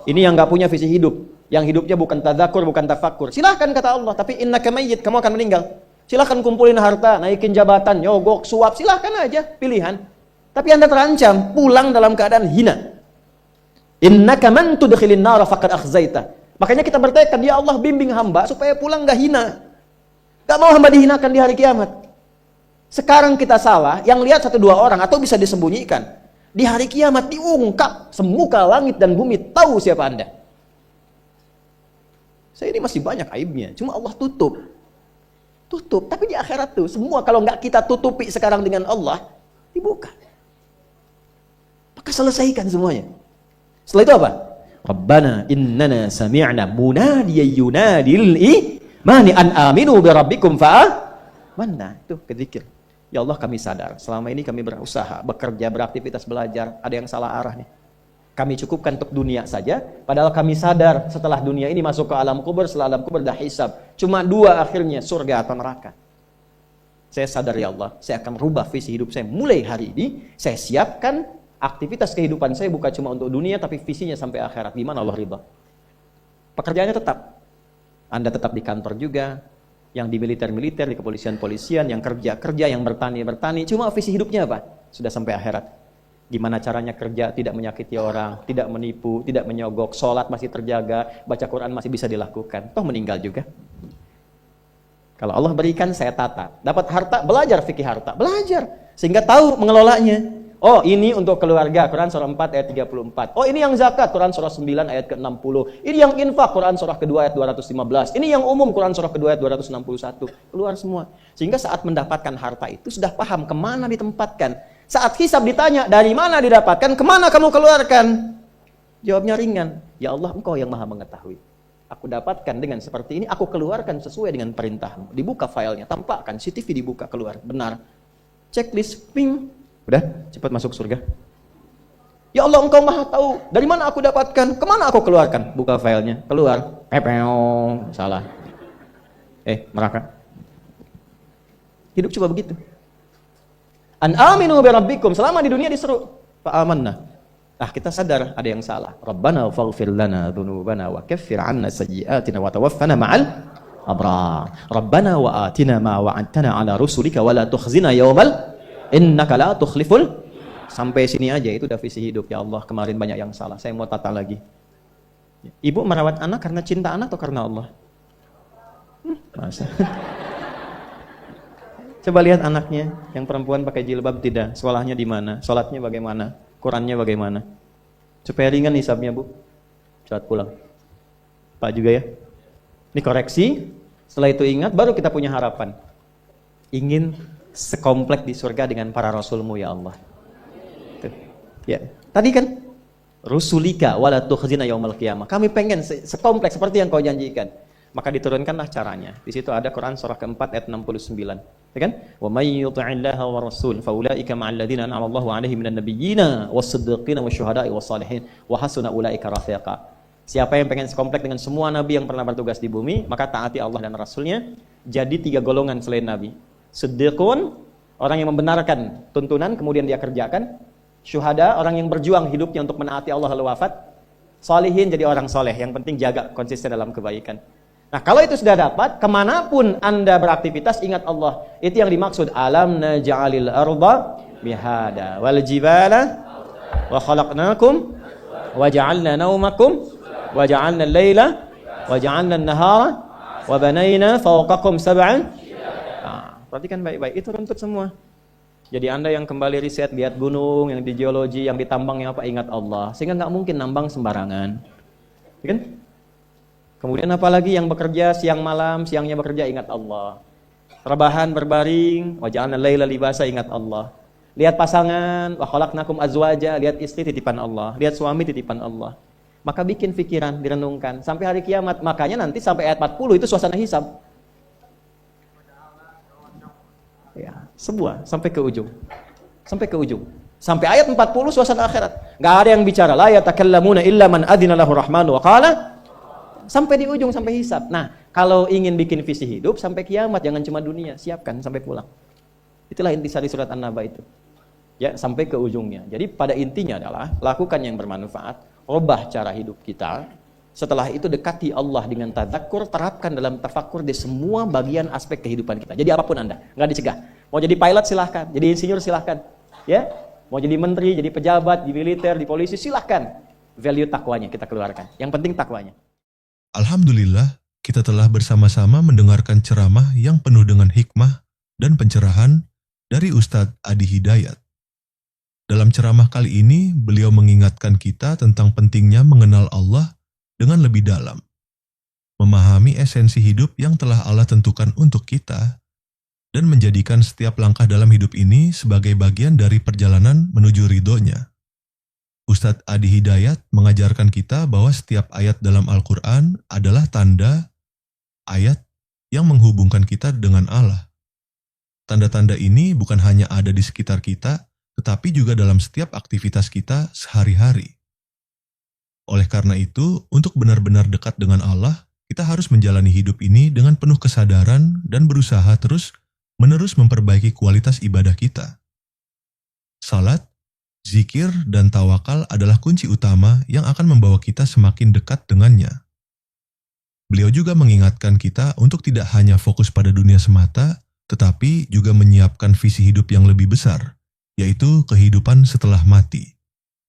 Ini yang nggak punya visi hidup, yang hidupnya bukan tadzakur, bukan tafakkur. Silahkan kata Allah, tapi innaka mayyit, kamu akan meninggal. Silahkan kumpulin harta, naikin jabatan, nyogok, suap, silahkan aja, pilihan. Tapi Anda terancam pulang dalam keadaan hina. Innaka man tudkhilin nar faqad akhzaita. Makanya kita bertekad, ya Allah bimbing hamba supaya pulang gak hina. Gak mau hamba dihinakan di hari kiamat. Sekarang kita salah, yang lihat 1-2 orang atau bisa disembunyikan. Di hari kiamat diungkap, semuka langit dan bumi tahu siapa Anda. Saya ini masih banyak aibnya, cuma Allah tutup. Tutup, tapi di akhirat tuh semua kalau nggak kita tutupi sekarang dengan Allah, dibuka. Maka selesaikan semuanya. Setelah itu apa? Rabbana innana sami'na munadiyan yunadi lil imani an aminu bi rabbikum fa'amanna. Itu kezikir. Ya Allah, kami sadar selama ini kami berusaha, bekerja, beraktivitas, belajar, ada yang salah arah nih. Kami cukupkan untuk dunia saja, padahal kami sadar setelah dunia ini masuk ke alam kubur, setelah alam kubur dah hisab. Cuma 2 akhirnya, surga atau neraka. Saya sadar ya Allah, saya akan rubah visi hidup saya mulai hari ini. Saya siapkan aktivitas kehidupan saya bukan cuma untuk dunia, tapi visinya sampai akhirat. Gimana Allah ridha? Pekerjaannya tetap. Anda tetap di kantor juga, yang di militer-militer, di kepolisian-polisian, yang kerja-kerja, yang bertani-bertani. Cuma visi hidupnya apa? Sudah sampai akhirat. Gimana caranya kerja, tidak menyakiti orang, tidak menipu, tidak menyogok, sholat masih terjaga, baca Quran masih bisa dilakukan. Toh meninggal juga. Kalau Allah berikan, saya tata. Dapat harta, belajar fikih harta. Belajar. Sehingga tahu mengelolanya. Oh, ini untuk keluarga, Quran surah 4 ayat 34. Oh, ini yang zakat, Quran surah 9 ayat ke-60. Ini yang infak, Quran surah kedua ayat 215. Ini yang umum, Quran surah kedua ayat 261. Keluar semua. Sehingga saat mendapatkan harta itu sudah paham kemana ditempatkan. Saat hisab ditanya, dari mana didapatkan, kemana kamu keluarkan? Jawabnya ringan. Ya Allah, Engkau yang maha mengetahui. Aku dapatkan dengan seperti ini, aku keluarkan sesuai dengan perintahmu. Dibuka filenya, tampakkan, CCTV dibuka, keluar. Benar. Checklist, ping. Udah, cepat masuk surga. Ya Allah, Engkau maha tahu. Dari mana aku dapatkan? Kemana aku keluarkan? Buka filenya, keluar. Pepeo, salah. Neraka. Hidup coba begitu. An aminu bi rabbikum. Selama di dunia diseru, fa'amanna. Kita sadar ada yang salah. Rabbana faghfir lana dzunubana wa kaffir 'anna sayyi'atina wa tawaffana ma'al abrar. Rabbana wa atina ma wa'adtana 'ala rusulika wa la tukhzina yaumal innaka la tukhliful. Sampai sini aja itu udah visi hidup. Ya Allah, kemarin banyak yang salah, saya mau tata lagi. Ibu merawat anak karena cinta anak atau karena Allah? Masa? Coba lihat anaknya, yang perempuan pakai jilbab tidak, sekolahnya di mana, sholatnya bagaimana, Qurannya bagaimana. Supaya ringan hisabnya, Bu. Saat pulang. Pak juga ya. Ini koreksi, setelah itu ingat, baru kita punya harapan. Ingin sekomplek di surga dengan para rasulmu, ya Allah. Tuh. Ya. Tadi kan rusulika wala tukhzina yaumal qiyamah. Kami pengen sekomplek seperti yang kau janjikan. Maka diturunkanlah caranya. Di situ ada Quran surah keempat ayat 69. Ya kan? Wa may yuti'illaha wa rasul fa ulaika ma'al ladzina an'ama Allahu 'alaihim minan nabiyyina was-siddiqina wasyuhada'i was-shalihin wa hasuna ulaika rafiqa. Siapa yang pengen sekomplek dengan semua nabi yang pernah bertugas di bumi, maka taati Allah dan Rasulnya. Jadi 3 golongan selain nabi. Siddiqun, orang yang membenarkan tuntunan kemudian dia kerjakan. Syuhada, orang yang berjuang hidupnya untuk menaati Allah lalu wafat. Shalihin, jadi orang soleh, yang penting jaga konsisten dalam kebaikan. Nah, kalau itu sudah dapat, kemanapun Anda beraktivitas, ingat Allah. Itu yang dimaksud. Alam naj'alil arda mihada wal jibala wa khalaqnakum wa ja'alna naumakum wa ja'alna al-laila wa ja'alna an-nahara wa banayna fawqakum sab'an. Perhatikan baik-baik, itu runtut semua. Jadi Anda yang kembali riset, lihat gunung, yang di geologi, yang ditambang, yang apa, ingat Allah. Sehingga nggak mungkin nambang sembarangan. Ya kan? Kemudian apalagi yang bekerja siang malam, siangnya bekerja, ingat Allah. Rebahan berbaring, wa ja'alna laila libasa, ingat Allah. Lihat pasangan, wa khalaqnakum azwaja, lihat istri titipan Allah, lihat suami titipan Allah. Maka bikin pikiran, direnungkan sampai hari kiamat. Makanya nanti sampai ayat 40 itu suasana hisab. Ya, semua sampai ke ujung. Sampai ke ujung. Sampai ayat 40 suasana akhirat. Enggak ada yang bicara, la yatakallamuna illa man adzina lahu rahmanu wa qala, sampai di ujung, sampai hisab. Nah, kalau ingin bikin visi hidup sampai kiamat, jangan cuma dunia, siapkan sampai pulang. Itulah intisari surat An-Naba itu. Ya, sampai ke ujungnya. Jadi pada intinya adalah lakukan yang bermanfaat, rubah cara hidup kita. Setelah itu dekati Allah dengan tadzakkur, terapkan dalam tafakkur di semua bagian aspek kehidupan kita. Jadi apapun Anda, nggak dicegah. Mau jadi pilot silahkan, jadi insinyur silahkan. Ya, mau jadi menteri, jadi pejabat, di militer, di polisi silahkan. Value takwanya kita keluarkan. Yang penting takwanya. Alhamdulillah, kita telah bersama-sama mendengarkan ceramah yang penuh dengan hikmah dan pencerahan dari Ustadz Adi Hidayat. Dalam ceramah kali ini, beliau mengingatkan kita tentang pentingnya mengenal Allah dengan lebih dalam, memahami esensi hidup yang telah Allah tentukan untuk kita, dan menjadikan setiap langkah dalam hidup ini sebagai bagian dari perjalanan menuju ridhonya. Ustadz Adi Hidayat mengajarkan kita bahwa setiap ayat dalam Al-Quran adalah tanda ayat yang menghubungkan kita dengan Allah. Tanda-tanda ini bukan hanya ada di sekitar kita, tetapi juga dalam setiap aktivitas kita sehari-hari. Oleh karena itu, untuk benar-benar dekat dengan Allah, kita harus menjalani hidup ini dengan penuh kesadaran dan berusaha terus-menerus memperbaiki kualitas ibadah kita. Salat, zikir, dan tawakal adalah kunci utama yang akan membawa kita semakin dekat dengannya. Beliau juga mengingatkan kita untuk tidak hanya fokus pada dunia semata, tetapi juga menyiapkan visi hidup yang lebih besar, yaitu kehidupan setelah mati.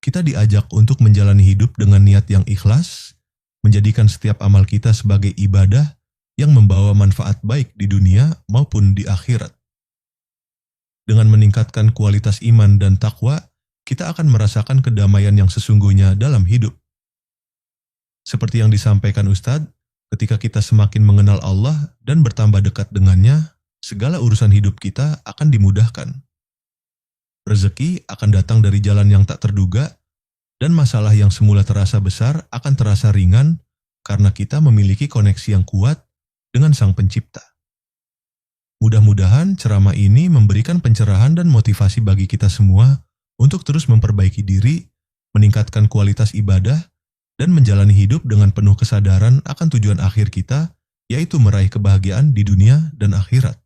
Kita diajak untuk menjalani hidup dengan niat yang ikhlas, menjadikan setiap amal kita sebagai ibadah yang membawa manfaat baik di dunia maupun di akhirat. Dengan meningkatkan kualitas iman dan takwa, kita akan merasakan kedamaian yang sesungguhnya dalam hidup. Seperti yang disampaikan Ustadz, ketika kita semakin mengenal Allah dan bertambah dekat dengannya, segala urusan hidup kita akan dimudahkan. Rezeki akan datang dari jalan yang tak terduga, dan masalah yang semula terasa besar akan terasa ringan karena kita memiliki koneksi yang kuat dengan Sang Pencipta. Mudah-mudahan ceramah ini memberikan pencerahan dan motivasi bagi kita semua untuk terus memperbaiki diri, meningkatkan kualitas ibadah, dan menjalani hidup dengan penuh kesadaran akan tujuan akhir kita, yaitu meraih kebahagiaan di dunia dan akhirat.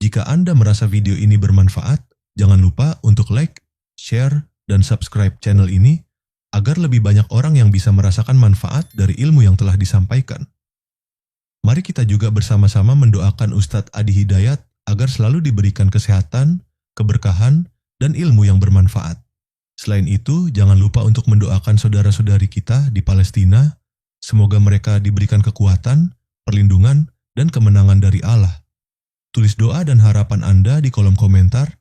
Jika Anda merasa video ini bermanfaat, jangan lupa untuk like, share, dan subscribe channel ini agar lebih banyak orang yang bisa merasakan manfaat dari ilmu yang telah disampaikan. Mari kita juga bersama-sama mendoakan Ustadz Adi Hidayat agar selalu diberikan kesehatan, keberkahan, dan ilmu yang bermanfaat. Selain itu, jangan lupa untuk mendoakan saudara-saudari kita di Palestina. Semoga mereka diberikan kekuatan, perlindungan, dan kemenangan dari Allah. Tulis doa dan harapan Anda di kolom komentar.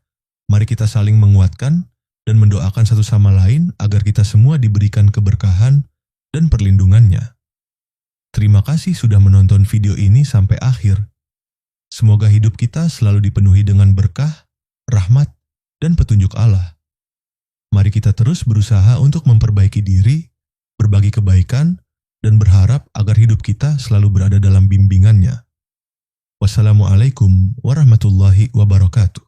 Mari kita saling menguatkan dan mendoakan satu sama lain agar kita semua diberikan keberkahan dan perlindungannya. Terima kasih sudah menonton video ini sampai akhir. Semoga hidup kita selalu dipenuhi dengan berkah, rahmat, dan petunjuk Allah. Mari kita terus berusaha untuk memperbaiki diri, berbagi kebaikan, dan berharap agar hidup kita selalu berada dalam bimbingannya. Wassalamualaikum warahmatullahi wabarakatuh.